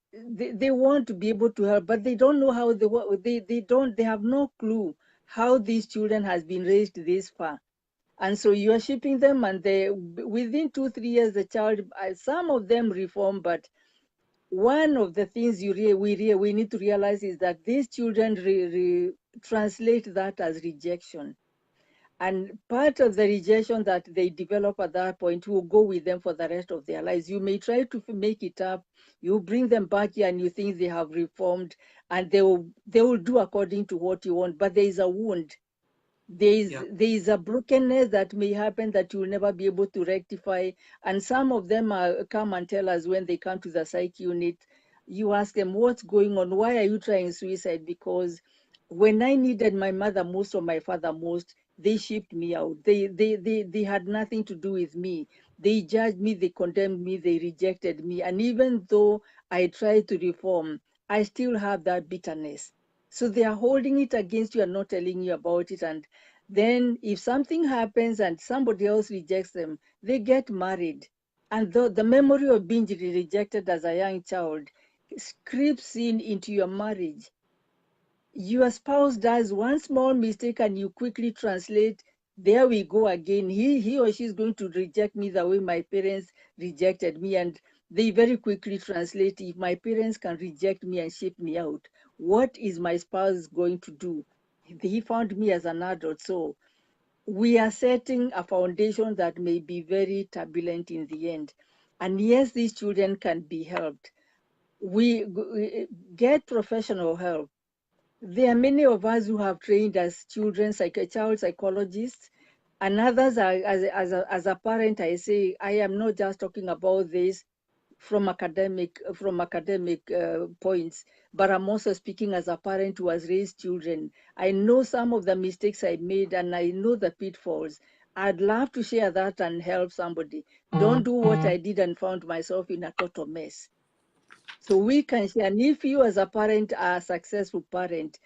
want to be able to help, but they don't know how they have no clue how these children has been raised this far. And so you are shipping them, and within 2-3 years, the child, some of them reform, but one of the things we need to realize is that these children translate that as rejection. And part of the rejection that they develop at that point will go with them for the rest of their lives. You may try to make it up, you bring them back here and you think they have reformed, and they will do according to what you want, but there is a wound. Yeah. There is a brokenness that may happen that you will never be able to rectify. And some of them come and tell us when they come to the psych unit. You ask them, what's going on? Why are you trying suicide? Because when I needed my mother most or my father most, they shipped me out. They had nothing to do with me. They judged me, they condemned me, they rejected me. And even though I tried to reform, I still have that bitterness. So they are holding it against you and not telling you about it. And then if something happens and somebody else rejects them, they get married. And the memory of being rejected as a young child creeps in into your marriage. Your spouse does one small mistake and you quickly translate, there we go again. He or she is going to reject me the way my parents rejected me. And they very quickly translate, if my parents can reject me and ship me out, what is my spouse going to do? He found me as an adult. So we are setting a foundation that may be very turbulent in the end. And yes, these children can be helped. We get professional help. There are many of us who have trained as child psychologists, and others are, as a parent, I say, I am not just talking about this from academic points, but I'm also speaking as a parent who has raised children. I know some of the mistakes I made, and I know the pitfalls. I'd love to share that and help somebody. Don't do what I did and found myself in a total mess. So we can share. And if you as a parent are a successful parent,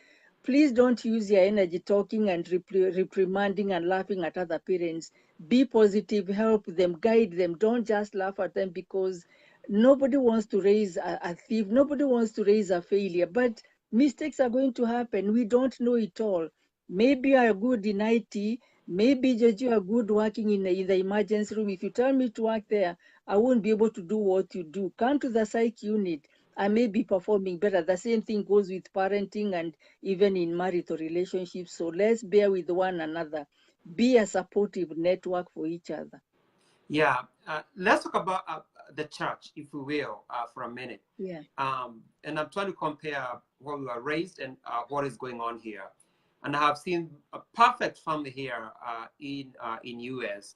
please don't use your energy talking and reprimanding and laughing at other parents. Be positive, help them, guide them. Don't just laugh at them, because nobody wants to raise a thief. Nobody wants to raise a failure. But mistakes are going to happen. We don't know it all. Maybe you are good in IT. Maybe George, you are good working in the emergency room. If you tell me to work there, I won't be able to do what you do. Come to the psych unit. I may be performing better. The same thing goes with parenting and even in marital relationships. So let's bear with one another. Be a supportive network for each other. Yeah, let's talk about the church, if we will, for a minute. Yeah. And I'm trying to compare what we were raised and what is going on here. And I have seen a perfect family here in US.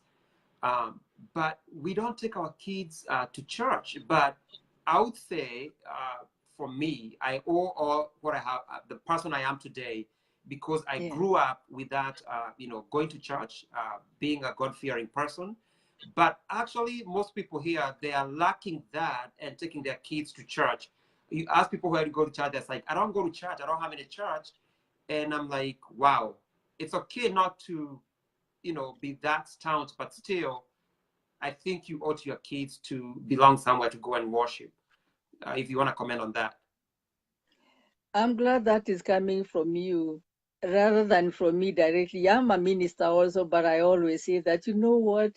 But we don't take our kids to church. But I would say, for me, I owe all what I have, the person I am today, because I grew up with that, going to church, being a God-fearing person. But actually, most people here, they are lacking that and taking their kids to church. You ask people where to go to church, they're like, I don't go to church. I don't have any church. And I'm like, wow, it's okay not to, be that staunch, but still, I think you ought your kids to belong somewhere to go and worship. If you want to comment on that. I'm glad that is coming from you rather than from me directly. I'm a minister also, but I always say that, you know what,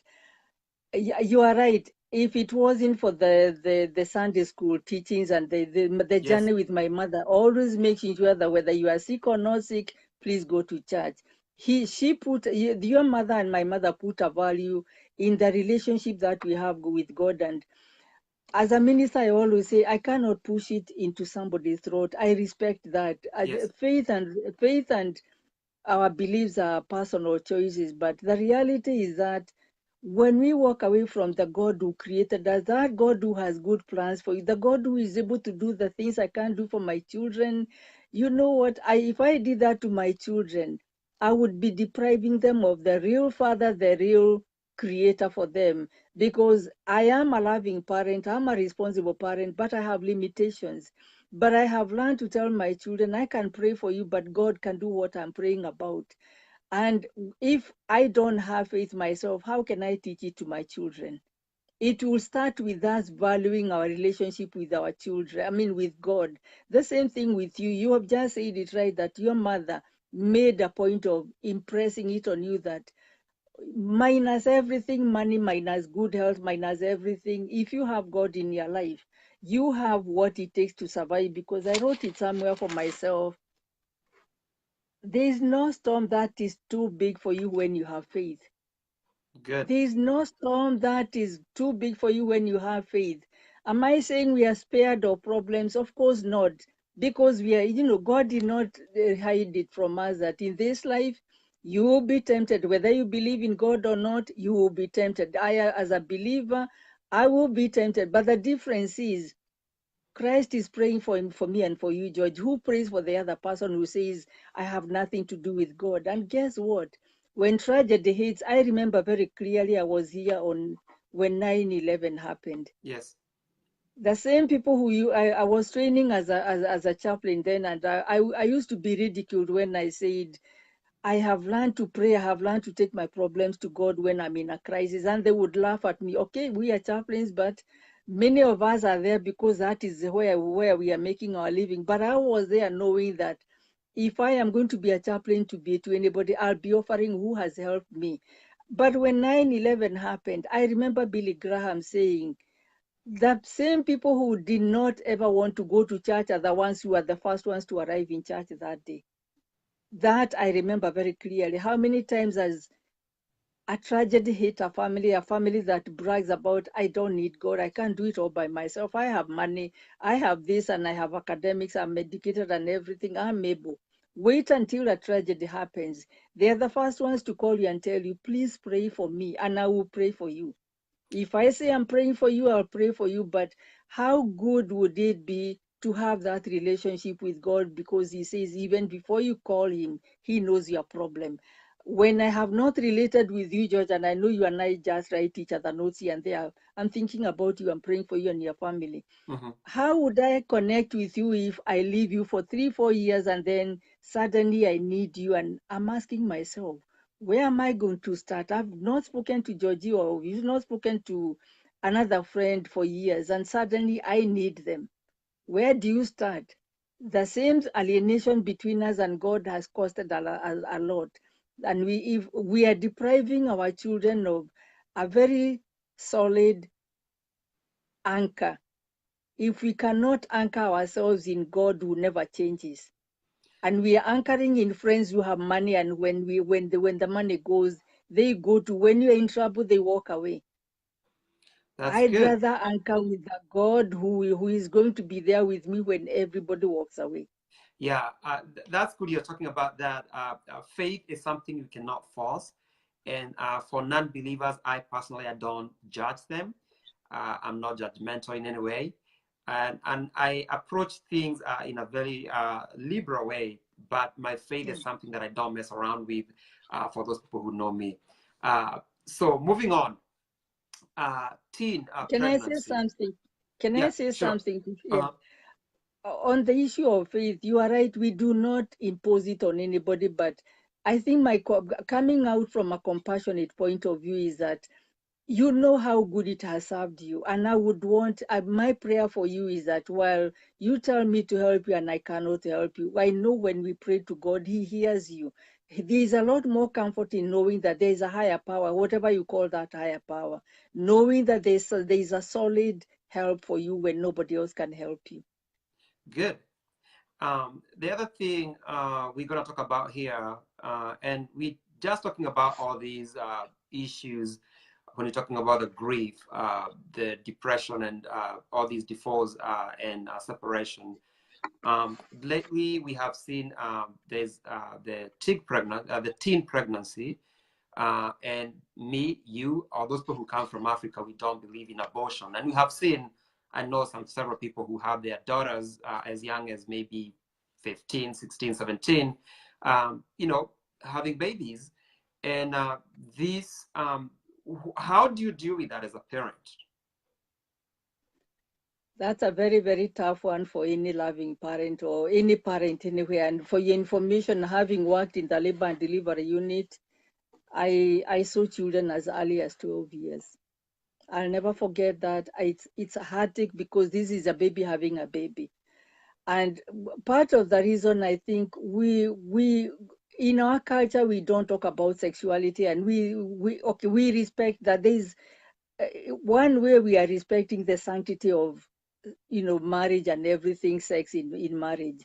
you are right. If it wasn't for the Sunday school teachings and the journey with my mother, always making sure that whether you are sick or not sick, please go to church. Your mother and my mother put a value in the relationship that we have with God. And as a minister, I always say I cannot push it into somebody's throat. I respect that. Yes. Faith and our beliefs are personal choices, but the reality is that when we walk away from the God who created us, that God who has good plans for you, the God who is able to do the things I can't do for my children, you know what? If I did that to my children, I would be depriving them of the real father, the real creator for them, because I am a loving parent, I'm a responsible parent, but I have limitations. But I have learned to tell my children, I can pray for you, but God can do what I'm praying about. And if I don't have faith myself, how can I teach it to my children? It will start with us valuing our relationship with our children, with God. The same thing with you. You have just said it right, that your mother made a point of impressing it on you that minus everything, money minus good health, minus everything, if you have God in your life, you have what it takes to survive. Because I wrote it somewhere for myself, there is no storm that is too big for you when you have faith. Good. There is no storm that is too big for you when you have faith. Am I saying we are spared of problems? Of course not. Because we are, God did not hide it from us that in this life, you will be tempted. Whether you believe in God or not, you will be tempted. As a believer, I will be tempted. But the difference is, Christ is praying for me and for you, George. Who prays for the other person who says, I have nothing to do with God? And guess what? When tragedy hits, I remember very clearly I was here when 9/11 happened. Yes. The same people I was training as a chaplain then, and I used to be ridiculed when I said, I have learned to pray. I have learned to take my problems to God when I'm in a crisis. And they would laugh at me. Okay, we are chaplains, but Many of us are there because that is where we are making our living. But I was there knowing that if I am going to be a chaplain to anybody, I'll be offering who has helped me. But when 9/11 happened, I remember Billy Graham saying, the same people who did not ever want to go to church are the ones who are the first ones to arrive in church that day. That I remember very clearly. How many times has a tragedy hit a family that brags about, I don't need God, I can't do it all by myself. I have money, I have this, and I have academics, I'm educated and everything, I'm able. Wait until a tragedy happens. They're the first ones to call you and tell you, please pray for me, and I will pray for you. If I say I'm praying for you, I'll pray for you. But how good would it be to have that relationship with God? Because He says, even before you call Him, He knows your problem. When I have not related with you, George, and I know you and I just write each other notes here and there, I'm thinking about you, I'm praying for you and your family. Mm-hmm. How would I connect with you if I leave you for 3-4 years and then suddenly I need you? And I'm asking myself, where am I going to start? I've not spoken to Georgie, or you've not spoken to another friend for years, and suddenly I need them. Where do you start? The same alienation between us and God has costed a lot. And if we are depriving our children of a very solid anchor. If we cannot anchor ourselves in God who never changes, and we are anchoring in friends who have money, and when the money goes, they go to, when you're in trouble, they walk away. That's I'd good. rather anchor with the God who is going to be there with me when everybody walks away. Yeah, that's good. You're talking about that. Faith is something you cannot force. And for non-believers, I personally, I don't judge them. I'm not judgmental in any way. And I approach things in a very liberal way. But my faith Yeah. is something that I don't mess around with for those people who know me. So moving on, teen Can I say pregnancy. something? Can I Yeah, say sure. something? Yeah. Uh-huh. On the issue of faith, you are right. We do not impose it on anybody, but I think my coming out from a compassionate point of view is that you know how good it has served you. And I would want, my prayer for you is that while you tell me to help you and I cannot help you, I know when we pray to God, He hears you. There is a lot more comfort in knowing that there is a higher power, whatever you call that higher power, knowing that there is a solid help for you when nobody else can help you. Good. The other thing we're going to talk about here, and we just talking about all these issues when you're talking about the grief, the depression, and all these defaults and separation. Lately, we have seen there's the teen pregnancy, and me, you, all those people who come from Africa, we don't believe in abortion, and we have seen. I know several people who have their daughters as young as maybe 15, 16, 17, having babies. And how do you deal with that as a parent? That's a very, very tough one for any loving parent or any parent anywhere. And for your information, having worked in the labor and delivery unit, I saw children as early as 12 years. I'll never forget that. It's a heartache because this is a baby having a baby. And part of the reason I think we in our culture we don't talk about sexuality, and we respect that there's one way we are respecting the sanctity of marriage and everything, sex in marriage.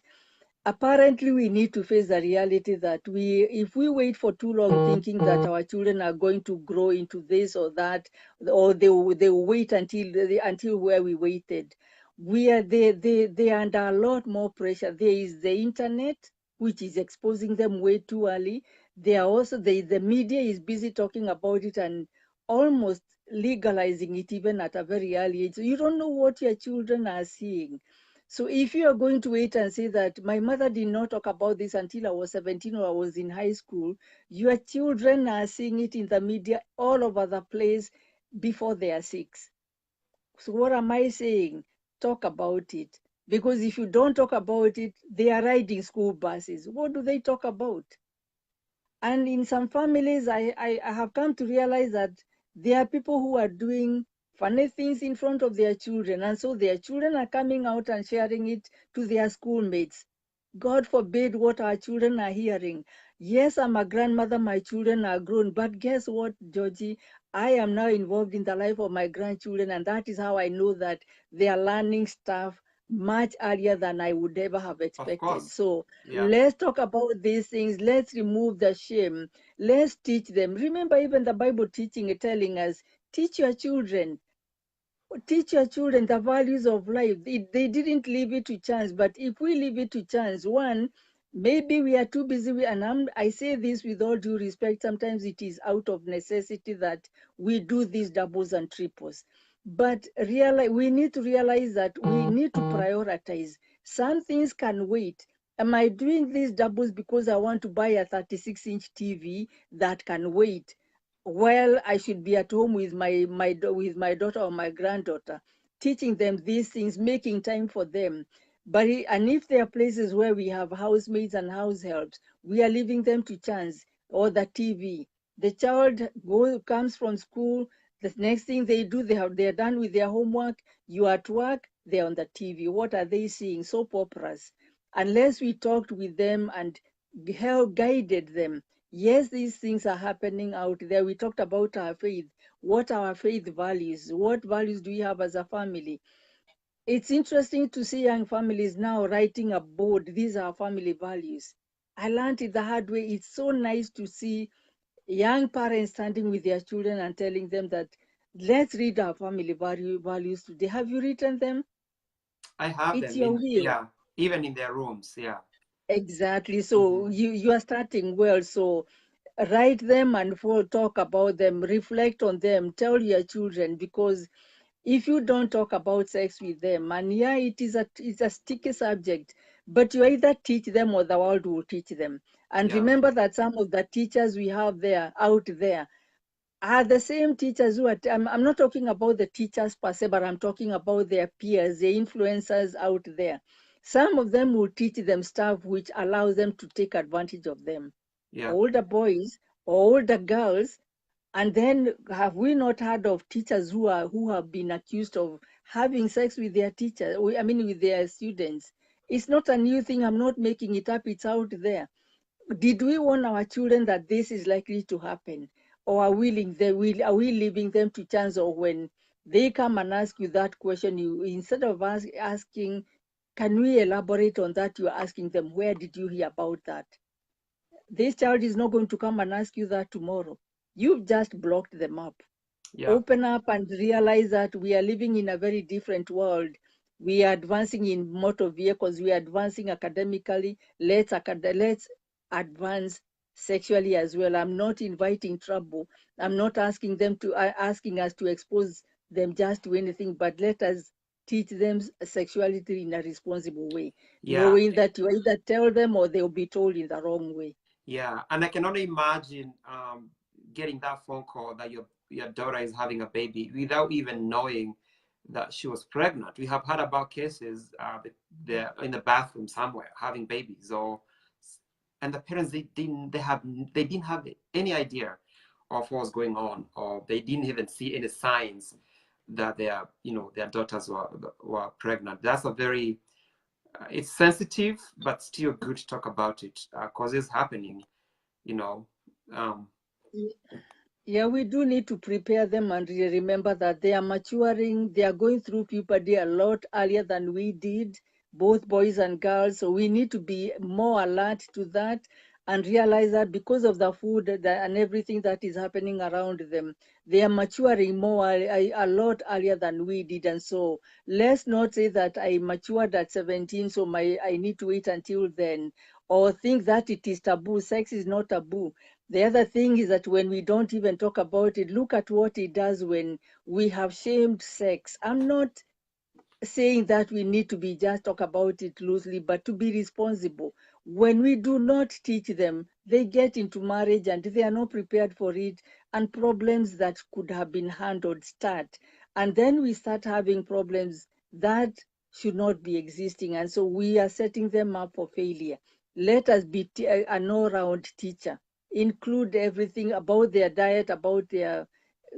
Apparently we need to face the reality that if we wait for too long thinking that our children are going to grow into this or that, or they will wait until where we waited, they are under a lot more pressure. There is the internet, which is exposing them way too early. They are also the media is busy talking about it and almost legalizing it even at a very early age. So you don't know what your children are seeing. So if you are going to wait and say that my mother did not talk about this until I was 17 or I was in high school, your children are seeing it in the media all over the place before they are 6. So what am I saying? Talk about it. Because if you don't talk about it, they are riding school buses. What do they talk about? And in some families, I have come to realize that there are people who are doing funny things in front of their children. And so their children are coming out and sharing it to their schoolmates. God forbid what our children are hearing. Yes, I'm a grandmother, my children are grown, but guess what, Georgie? I am now involved in the life of my grandchildren, and that is how I know that they are learning stuff much earlier than I would ever have Of expected. course. So Yeah. let's talk about these things. Let's remove the shame. Let's teach them. Remember, even the Bible teaching, telling us, teach your children. Teach your children the values of life. They didn't leave it to chance, but if we leave it to chance, one, maybe we are too busy. And I say this with all due respect. Sometimes it is out of necessity that we do these doubles and triples. But we need to realize that we need to prioritize. Some things can wait. Am I doing these doubles because I want to buy a 36-inch TV that can wait? Well, I should be at home with with my daughter or my granddaughter, teaching them these things, making time for them. And if there are places where we have housemaids and house helps, we are leaving them to chance or the TV. The child comes from school. The next thing they do, they're done with their homework. You are at work, they're on the TV. What are they seeing? Soap operas. Unless we talked with them and help guided them. Yes, these things are happening out there. We talked about our faith. What are our faith values? What values do we have as a family? It's interesting to see young families now writing a board. These are our family values. I learned it the hard way. It's so nice to see young parents standing with their children and telling them that let's read our family values today. Have you written them? I have It's them your in, will. yeah, even in their rooms. Yeah. Exactly. So Hmm. you are starting well. So write them and talk about them, reflect on them, tell your children, because if you don't talk about sex with them, and yeah, it's a sticky subject, but you either teach them or the world will teach them. And Yeah. remember that some of the teachers we have there out there are the same teachers who are, I'm not talking about the teachers per se, but I'm talking about their peers, the influencers out there. Some of them will teach them stuff which allows them to take advantage of them. Yeah. Older boys, older girls, and then have we not heard of teachers who have been accused of having sex with their teachers? I mean, with their students. It's not a new thing. I'm not making it up. It's out there. Did we warn our children that this is likely to happen, or are we leaving them to chance? Or when they come and ask you that question, you instead of asking, can we elaborate on that? You're asking them, where did you hear about that? This child is not going to come and ask you that tomorrow. You've just blocked them up. Yeah. Open up and realize that we are living in a very different world. We are advancing in motor vehicles. We are advancing academically. Let's advance sexually as well. I'm not inviting trouble. I'm not asking them to asking us to expose them just to anything, but let us teach them sexuality in a responsible way, Yeah. knowing that you either tell them or they'll be told in the wrong way. Yeah. And I can only imagine getting that phone call that your daughter is having a baby without even knowing that she was pregnant. We have heard about cases they're in the bathroom somewhere having babies, or and the parents they didn't have any idea of what was going on, or they didn't even see any signs that their daughters were pregnant. That's a very it's sensitive, but still good to talk about it because it's happening. You know, um, Yeah, we do need to prepare them and remember that they are maturing. They are going through puberty a lot earlier than we did, both boys and girls. So we need to be more alert to that and realize that because of the food and everything that is happening around them, they are maturing more a lot earlier than we did. And so let's not say that I matured at 17, so I need to wait until then, or think that it is taboo. Sex is not taboo. The other thing is that when we don't even talk about it, look at what it does when we have shamed sex. I'm not saying that we need to be just talk about it loosely, but to be responsible. When we do not teach them, they get into marriage and they are not prepared for it, and problems that could have been handled start. And then we start having problems that should not be existing. And so we are setting them up for failure. Let us be an all-round teacher. Include everything about their diet, about their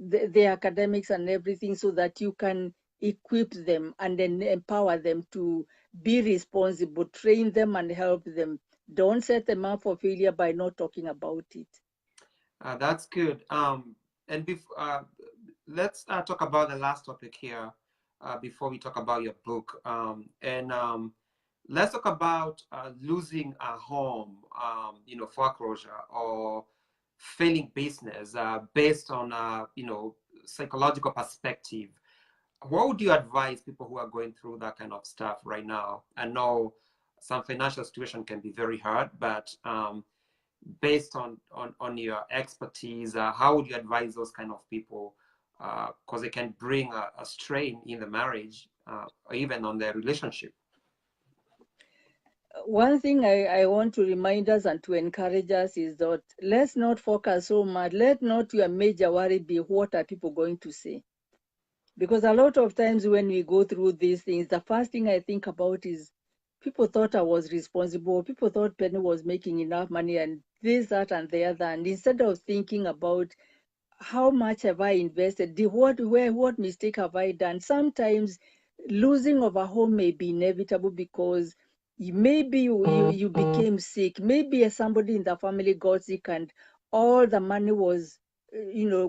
the academics and everything, so that you can equip them and then empower them to be responsible, train them and help them. Don't set them up for failure by not talking about it. That's good. And let's talk about the last topic here before we talk about your book. Let's talk about losing a home, foreclosure or failing business based on, psychological perspective. What would you advise people who are going through that kind of stuff right now? I know some financial situation can be very hard, but based on your expertise, how would you advise those kind of people? Because it can bring a strain in the marriage or even on their relationship. One thing I want to remind us and to encourage us is that let's not focus so much. Let not your major worry be what are people going to say. Because a lot of times when we go through these things, the first thing I think about is people thought I was responsible. People thought Penny was making enough money and this, that, and the other. And instead of thinking about how much have I invested, what mistake have I done? Sometimes losing of a home may be inevitable because maybe you became sick. Maybe somebody in the family got sick and all the money was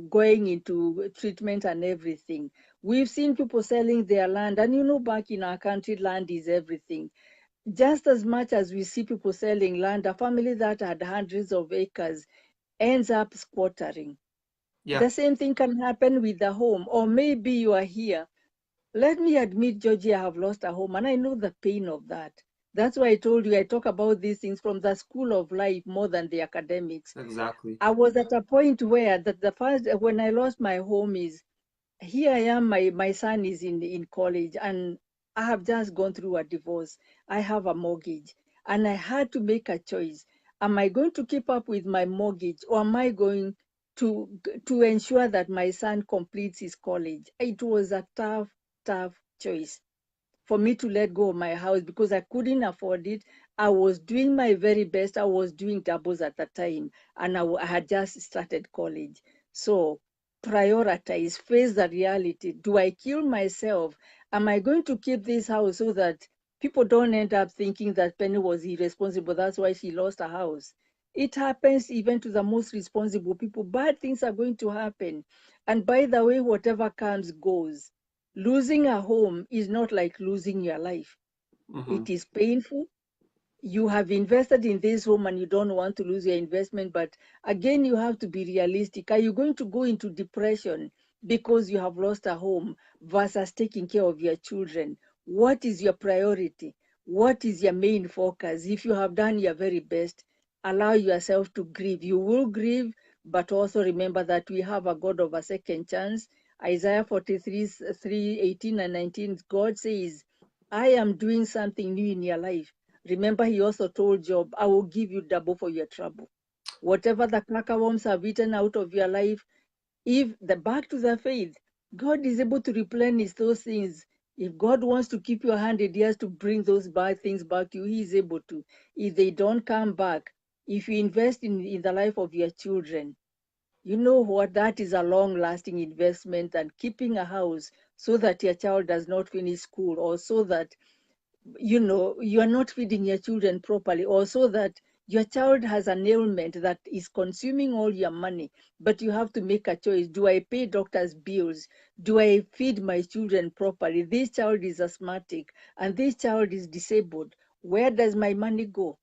going into treatment and everything. We've seen people selling their land, and back in our country, land is everything. Just as much as we see people selling land, a family that had hundreds of acres ends up squattering. Yeah, The same thing can happen with the home. Or maybe you are here. Let me admit, Georgie, I have lost a home, and I know the pain of that. That's why I told you I talk about these things from the school of life more than the academics. exactly. I was at a point where when I lost my home is, here I am, my son is in college, and I have just gone through a divorce. I have a mortgage, and I had to make a choice. Am I going to keep up with my mortgage, or am I going to ensure that my son completes his college? It was a tough choice for me to let go of my house because I couldn't afford it. I was doing my very best. I was doing doubles at the time, and I had just started college. So prioritize, face the reality. Do I kill myself? Am I going to keep this house so that people don't end up thinking that Penny was irresponsible? That's why she lost her house. It happens even to the most responsible people. Bad things are going to happen. And by the way, whatever comes goes. Losing a home is not like losing your life. Mm-hmm. It is painful. You have invested in this home and you don't want to lose your investment. But again, you have to be realistic. Are you going to go into depression because you have lost a home versus taking care of your children? What is your priority? What is your main focus? If you have done your very best, allow yourself to grieve. You will grieve, but also remember that we have a God of a second chance. Isaiah 43, 3, 18 and 19, God says, I am doing something new in your life. Remember, he also told Job, I will give you double for your trouble. Whatever the cankerworms have eaten out of your life, if the back to the faith, God is able to replenish those things. If God wants to keep your 100 years to bring those bad things back to you, he is able to. If they don't come back, if you invest in the life of your children, you know what? That is a long-lasting investment, and keeping a house so that your child does not finish school, or so that you are not feeding your children properly, or so that your child has an ailment that is consuming all your money, but you have to make a choice. Do I pay doctor's bills? Do I feed my children properly? This child is asthmatic and this child is disabled. Where does my money go?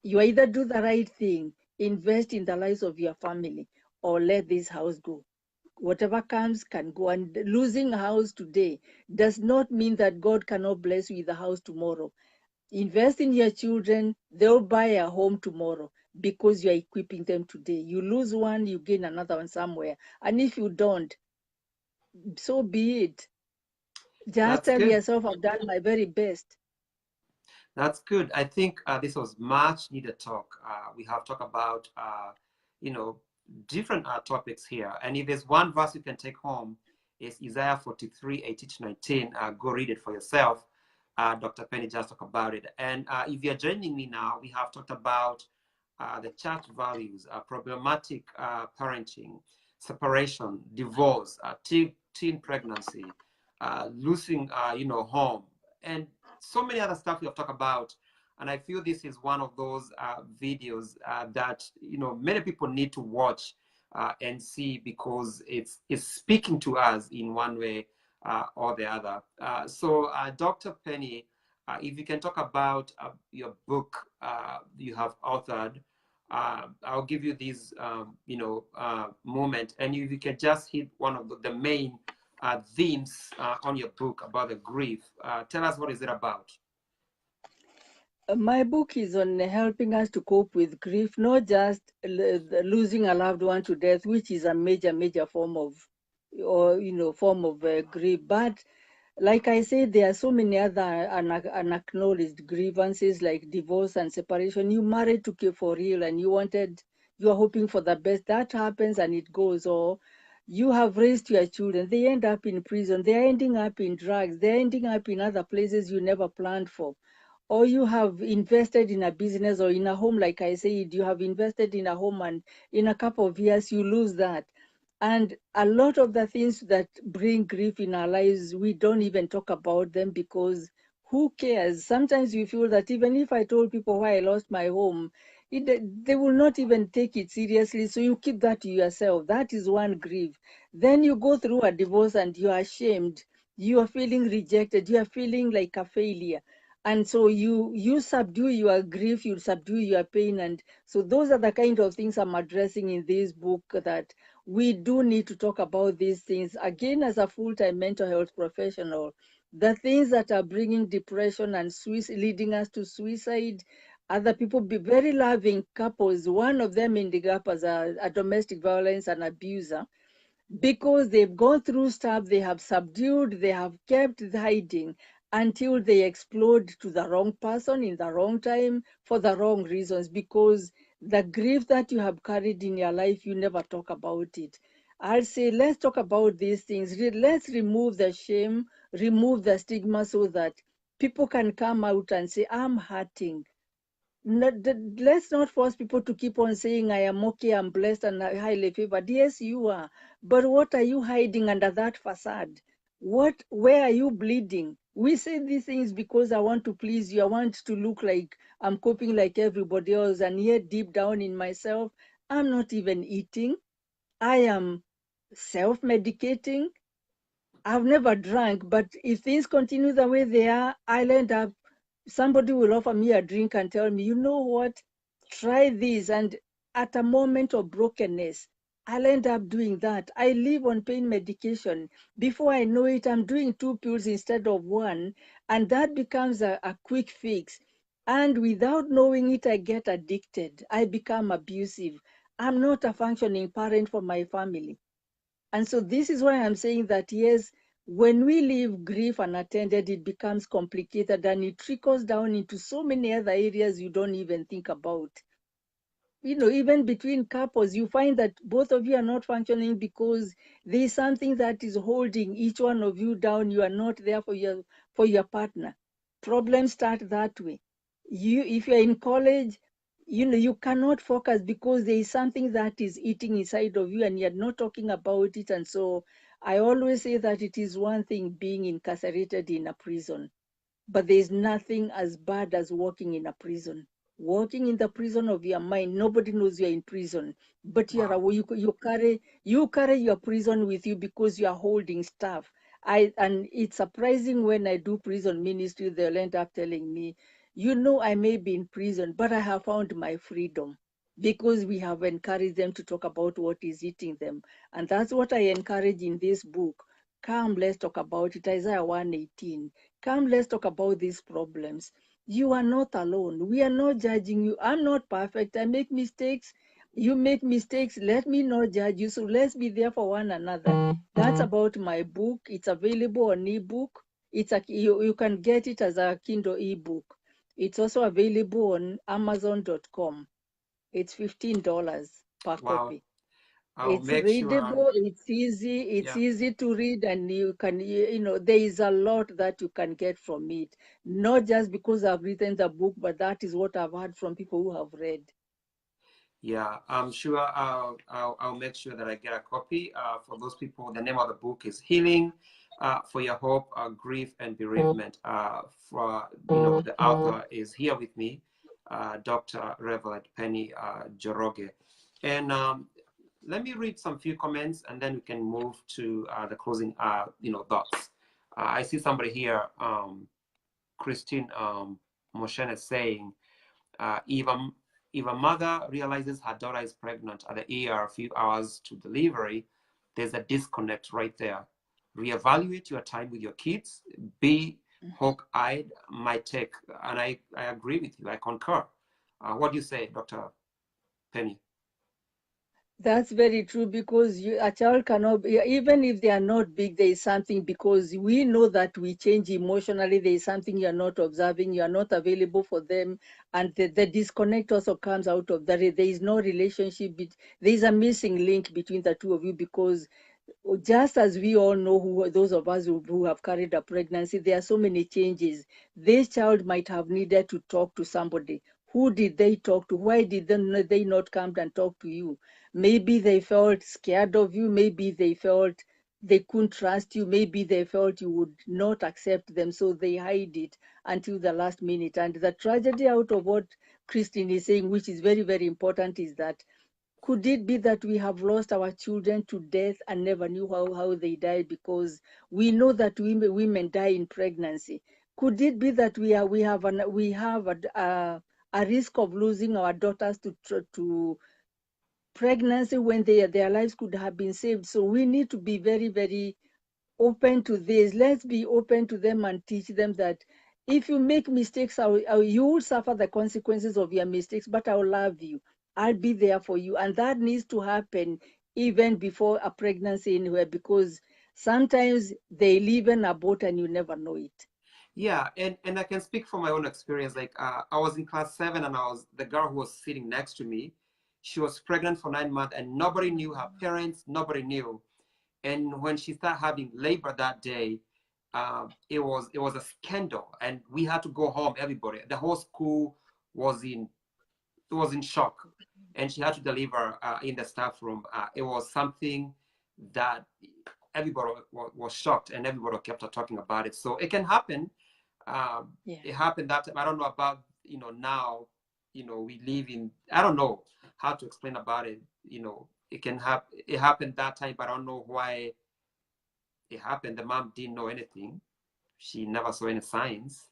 You either do the right thing, invest in the lives of your family, or let this house go. Whatever comes can go. And losing a house today does not mean that God cannot bless you with a house tomorrow. Invest in your children, they'll buy a home tomorrow because you're equipping them today. You lose one, you gain another one somewhere. And if you don't, so be it. Just That's tell good. yourself, I've done my very best. That's good. I think this was much needed talk. We have talked about, you know, different topics here. And if there's one verse you can take home, is Isaiah 43, 18 to 19. Go read it for yourself. Dr. Penny just talked about it. And if you're joining me now, we have talked about the church values, problematic parenting, separation, divorce, teen pregnancy, losing, home, and so many other stuff we have talked about. And I feel this is one of those videos that many people need to watch and see, because it's speaking to us in one way or the other. So, Dr. Penny, if you can talk about your book you have authored, I'll give you this, moment, and if you can just hit one of the main themes on your book about the grief. Tell us, what is it about? My book is on helping us to cope with grief, not just losing a loved one to death, which is a major form of, grief. But like I said, there are so many other unacknowledged grievances like divorce and separation. You married to keep for real, and you are hoping for the best. That happens and it goes. Or you have raised your children, they end up in prison, they are ending up in drugs, they're ending up in other places you never planned for. Or you have invested in a business or in a home, like I said, you have invested in a home, and in a couple of years you lose that. And a lot of the things that bring grief in our lives, we don't even talk about them, because who cares? Sometimes you feel that even if I told people why I lost my home, they will not even take it seriously. So you keep that to yourself. That is one grief. Then you go through a divorce and you are ashamed. You are feeling rejected. You are feeling like a failure. And so you subdue your grief, you subdue your pain. And so those are the kind of things I'm addressing in this book, that we do need to talk about these things. Again, as a full-time mental health professional, the things that are bringing depression and leading us to suicide, other people, be very loving couples, one of them in the gap as a domestic violence and abuser, because they've gone through stuff, they have subdued, they have kept hiding until they explode to the wrong person in the wrong time for the wrong reasons, because the grief that you have carried in your life, you never talk about it. I'll say, let's talk about these things. Let's remove the shame, remove the stigma, so that people can come out and say, I'm hurting. Let's not force people to keep on saying, I am okay, I'm blessed and highly favored. Yes, you are. But what are you hiding under that facade? Where are you bleeding? We say these things because I want to please you. I want to look like I'm coping like everybody else. And yet deep down in myself, I'm not even eating. I am self-medicating. I've never drank, but if things continue the way they are, I'll end up, somebody will offer me a drink and tell me, you know what, try this. And at a moment of brokenness, I'll end up doing that. I live on pain medication. Before I know it, I'm doing 2 pills instead of 1. And that becomes a quick fix. And without knowing it, I get addicted. I become abusive. I'm not a functioning parent for my family. And so this is why I'm saying that, yes, when we leave grief unattended, it becomes complicated and it trickles down into so many other areas you don't even think about. Even between couples, you find that both of you are not functioning because there is something that is holding each one of you down. You are not there for your partner. Problems start that way. If you're in college, you cannot focus because there is something that is eating inside of you and you're not talking about it. And so I always say that it is one thing being incarcerated in a prison, but there is nothing as bad as walking in a prison. Walking in the prison of your mind, nobody knows you're in prison, but you are Wow. away. You carry your prison with you because you are holding stuff. And it's surprising when I do prison ministry, they'll end up telling me, I may be in prison, but I have found my freedom, because we have encouraged them to talk about what is eating them. And that's what I encourage in this book. Come, let's talk about it. Isaiah 1:18. Come, let's talk about these problems. You are not alone. We are not judging you. I'm not perfect. I make mistakes. You make mistakes. Let me not judge you. So let's be there for one another. That's about my book. It's available on ebook. You can get it as a Kindle ebook. It's also available on Amazon.com. It's $15 per Wow. copy. I'll It's make sure. readable, it's Yeah. easy to read, and there is a lot that you can get from it. Not just because I've written the book, but that is what I've heard from people who have read. Yeah, I'm sure I'll make sure that I get a copy. For those people, the name of the book is Healing for Your Hope, Grief and Bereavement. The author is here with me, Dr. Rev-Dr Penny Njoroge. And let me read some few comments, and then we can move to the closing, thoughts. I see somebody here, Christine Moshen is saying, if a mother realizes her daughter is pregnant at the ER a few hours to delivery, there's a disconnect right there. Reevaluate your time with your kids. Be hawk-eyed, my take. And I agree with you. I concur. What do you say, Dr. Penny? That's very true, because a child cannot, even if they are not big, there is something, because we know that we change emotionally. There is something you are not observing, you are not available for them. And the disconnect also comes out of that. There is no relationship, there is a missing link between the two of you, because just as we all know, those of us who have carried a pregnancy, there are so many changes. This child might have needed to talk to somebody. Who did they talk to? Why did they not come and talk to you? Maybe they felt scared of you. Maybe they felt they couldn't trust you. Maybe they felt you would not accept them. So they hide it until the last minute. And the tragedy out of what Christine is saying, which is very, very important, is that could it be that we have lost our children to death and never knew how they died? Because we know that women die in pregnancy. Could it be that we have a risk of losing our daughters to pregnancy when their lives could have been saved? So we need to be very, very open to this. Let's be open to them and teach them that if you make mistakes, you will suffer the consequences of your mistakes, but I'll love you. I'll be there for you. And that needs to happen even before a pregnancy anywhere, because sometimes they live in a boat and you never know it. Yeah, and I can speak from my own experience. Like I was in class 7, and the girl who was sitting next to me, she was pregnant for 9 months, and nobody knew, her parents, nobody knew. And when she started having labor that day, it was a scandal, and we had to go home. Everybody, the whole school was in shock, and she had to deliver in the staff room. It was something that everybody was shocked, and everybody kept talking about it. So it can happen. Yeah. It happened that time. I don't know about now. We live in. I don't know how to explain about it. It can happen. It happened that time, but I don't know why it happened. The mom didn't know anything. She never saw any signs,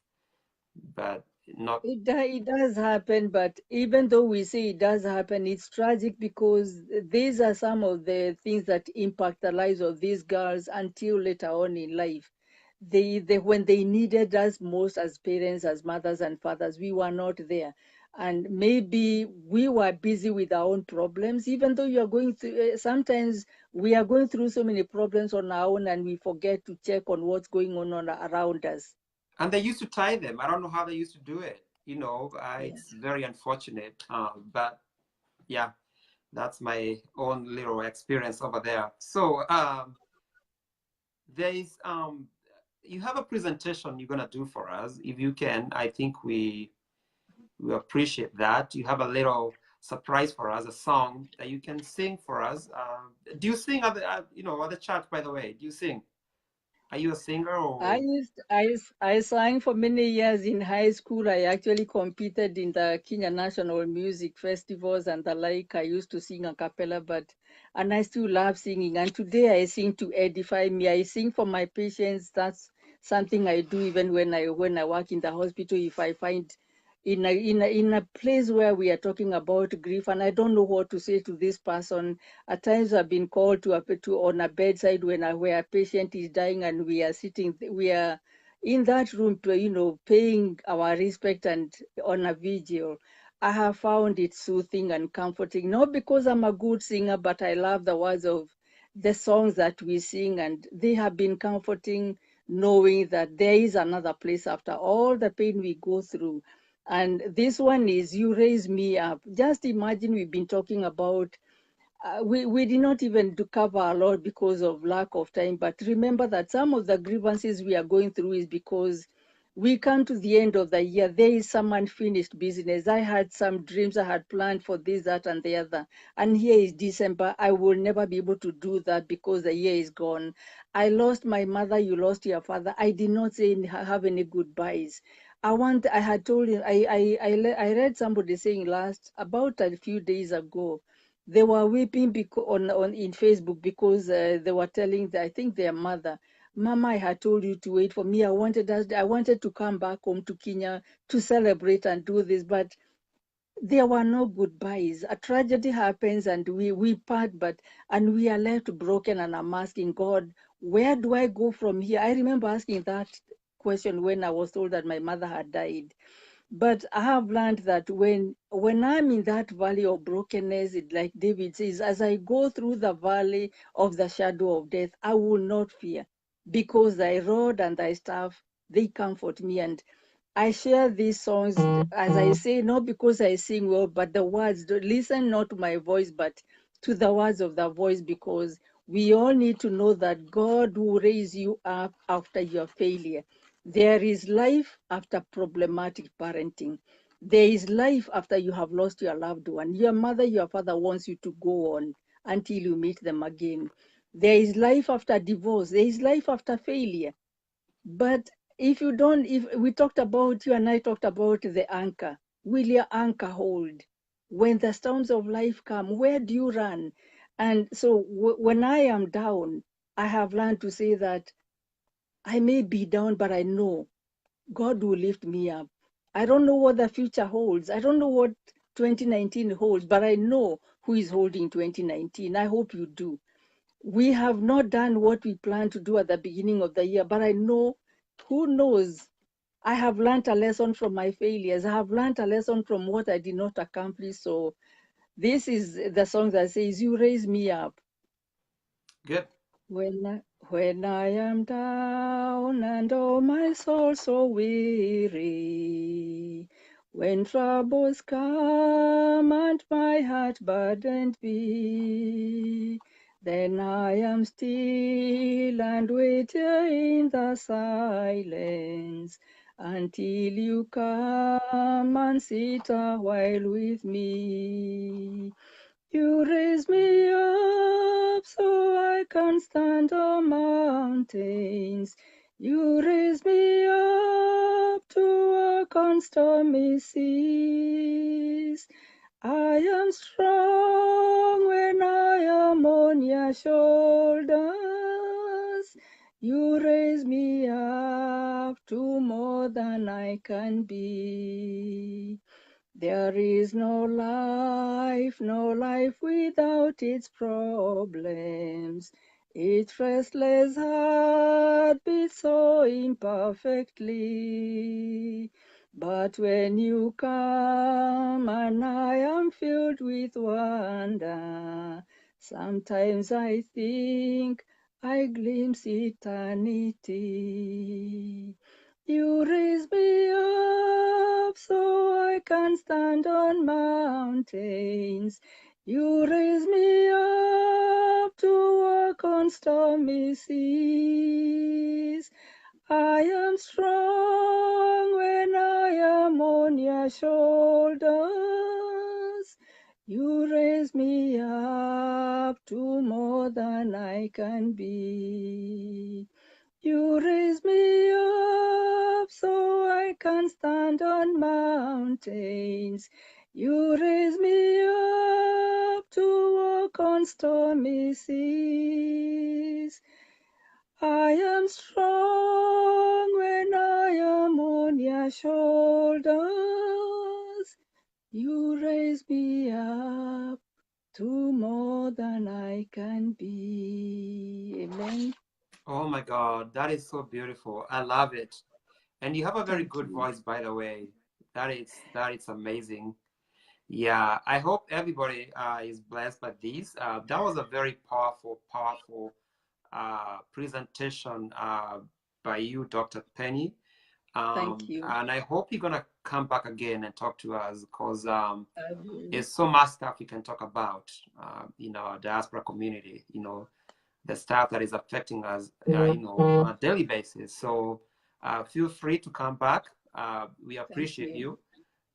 but not. It does happen, but even though we say it does happen, it's tragic, because these are some of the things that impact the lives of these girls until later on in life. When they needed us most as parents, as mothers and fathers, we were not there. And maybe we were busy with our own problems, even though you are going through, sometimes we are going through so many problems on our own, and we forget to check on what's going on around us. And they used to tie them. I don't know how they used to do it. Yeah. It's very unfortunate. But yeah, that's my own little experience over there. So there is you have a presentation you're gonna do for us. If you can, I think we appreciate that. You have a little surprise for us, a song that you can sing for us. Do you sing at the church, by the way? Do you sing? Are you a singer or? I sang for many years in high school. I actually competed in the Kenya National Music Festivals and the like. I used to sing a cappella, and I still love singing. And today I sing to edify me. I sing for my patients. That's something I do even when I work in the hospital. If I find in a place where we are talking about grief and I don't know what to say to this person. At times I've been called to on a bedside where a patient is dying, and we are in that room paying our respect and on a vigil. I have found it soothing and comforting, not because I'm a good singer, but I love the words of the songs that we sing, and they have been comforting, knowing that there is another place after all the pain we go through. And this one is You Raise Me Up. Just imagine, we've been talking about, we did not even do cover a lot because of lack of time, but remember that some of the grievances we are going through is because We come to the end of the year, there is some unfinished business. I had some dreams I had planned for this, that, and the other. And here is December. I will never be able to do that because the year is gone. I lost my mother, you lost your father. I did not have any goodbyes. I had told him, I read somebody saying about a few days ago, they were weeping in Facebook because they were telling, I think their mother, Mama, I had told you to wait for me. I wanted to come back home to Kenya to celebrate and do this, but there were no goodbyes. A tragedy happens and we part, and we are left broken, and I'm asking God, where do I go from here? I remember asking that question when I was told that my mother had died. But I have learned that when I'm in that valley of brokenness, like David says, as I go through the valley of the shadow of death, I will not fear, because thy rod and thy staff, they comfort me. And I share these songs, as I say, not because I sing well, but the words. Listen not to my voice, but to the words of the voice, because we all need to know that God will raise you up after your failure. There is life after problematic parenting. There is life after you have lost your loved one. Your mother, your father wants you to go on until you meet them again. There is life after divorce. There is life after failure. But if we talked about, you and I talked about the anchor. Will your anchor hold? When the storms of life come, where do you run? And so when I am down, I have learned to say that I may be down, but I know God will lift me up. I don't know what the future holds. I don't know what 2019 holds, but I know who is holding 2019. I hope you do. We have not done what we planned to do at the beginning of the year, but I know, who knows? I have learned a lesson from my failures. I have learned a lesson from what I did not accomplish. So this is the song that says, you raise me up. Good. When I am down and oh my soul so weary, when troubles come and my heart burdened be, then I am still and wait here in the silence until you come and sit a while with me. You raise me up so I can stand on mountains. You raise me up to walk on stormy seas. I am strong when I am on your shoulders. You raise me up to more than I can be. There is no life without its problems. Each restless heart beats so imperfectly. But when you come and I am filled with wonder, sometimes I think I glimpse eternity. You raise me up so I can stand on mountains. You raise me up to walk on stormy seas. I am strong when I am on your shoulders. You raise me up to more than I can be. You raise me up so I can stand on mountains. You raise me up to walk on stormy seas. I am strong when I am on your shoulders. You raise me up to more than I can be. Amen. Oh my God, that is so beautiful. I love it. And you have a very Thank good you. voice, by the way. That is amazing. Yeah, I hope everybody is blessed by this. That was a very powerful presentation by you, Dr. Penny. Thank you. And I hope you're gonna come back again and talk to us, because I will. there's so much stuff we can talk about in our diaspora community. The stuff that is affecting us, on a daily basis. So feel free to come back. We Thank appreciate you.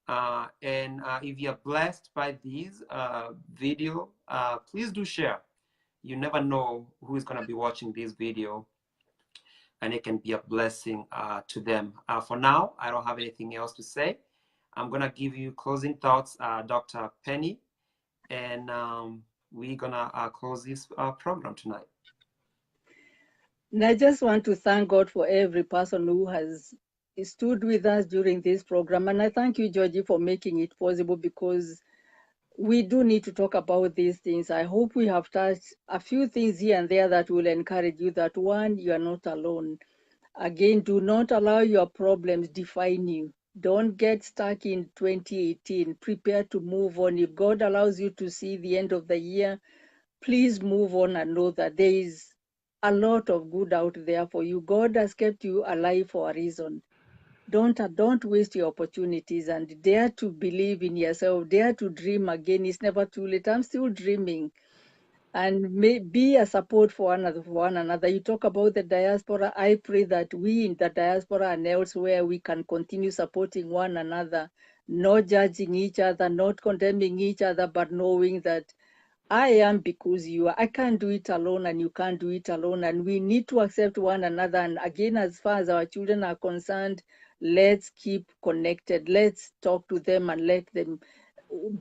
you. And if you're blessed by these video, please do share. You never know who is going to be watching this video, and it can be a blessing to them. For now, I don't have anything else to say. I'm going to give you closing thoughts, Dr. Penny, and we're going to close this program tonight. And I just want to thank God for every person who has stood with us during this program. And I thank you, Georgie, for making it possible, because we do need to talk about these things. I hope we have touched a few things here and there that will encourage you that, one, you are not alone. Again, do not allow your problems define you. Don't get stuck in 2018. Prepare to move on. If God allows you to see the end of the year, please move on and know that there is a lot of good out there for you. God has kept you alive for a reason. Don't waste your opportunities, and dare to believe in yourself. Dare to dream again. It's never too late. I'm still dreaming. And be a support for one another. You talk about the diaspora. I pray that we in the diaspora and elsewhere, we can continue supporting one another, not judging each other, not condemning each other, but knowing that I am because you are. I can't do it alone, and you can't do it alone. And we need to accept one another. And again, as far as our children are concerned, let's keep connected. Let's talk to them and let them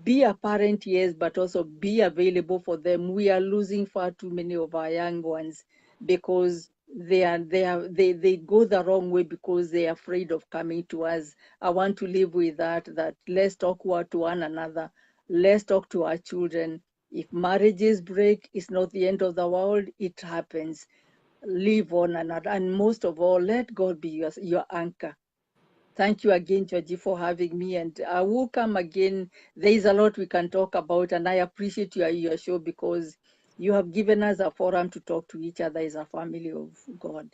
be a parent, yes, but also be available for them. We are losing far too many of our young ones because they go the wrong way because they're afraid of coming to us. I want to live with that let's talk to one another. Let's talk to our children. If marriages break, it's not the end of the world. It happens. Live on another. And most of all, let God be your anchor. Thank you again, Georgie, for having me. And I will come again. There is a lot we can talk about. And I appreciate your show because you have given us a forum to talk to each other as a family of God.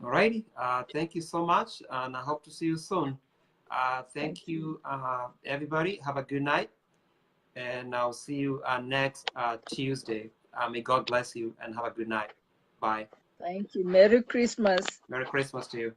All righty. Thank you so much. And I hope to see you soon. Thank you, everybody. Have a good night. And I'll see you next Tuesday. May God bless you and have a good night. Bye. Thank you. Merry Christmas. Merry Christmas to you.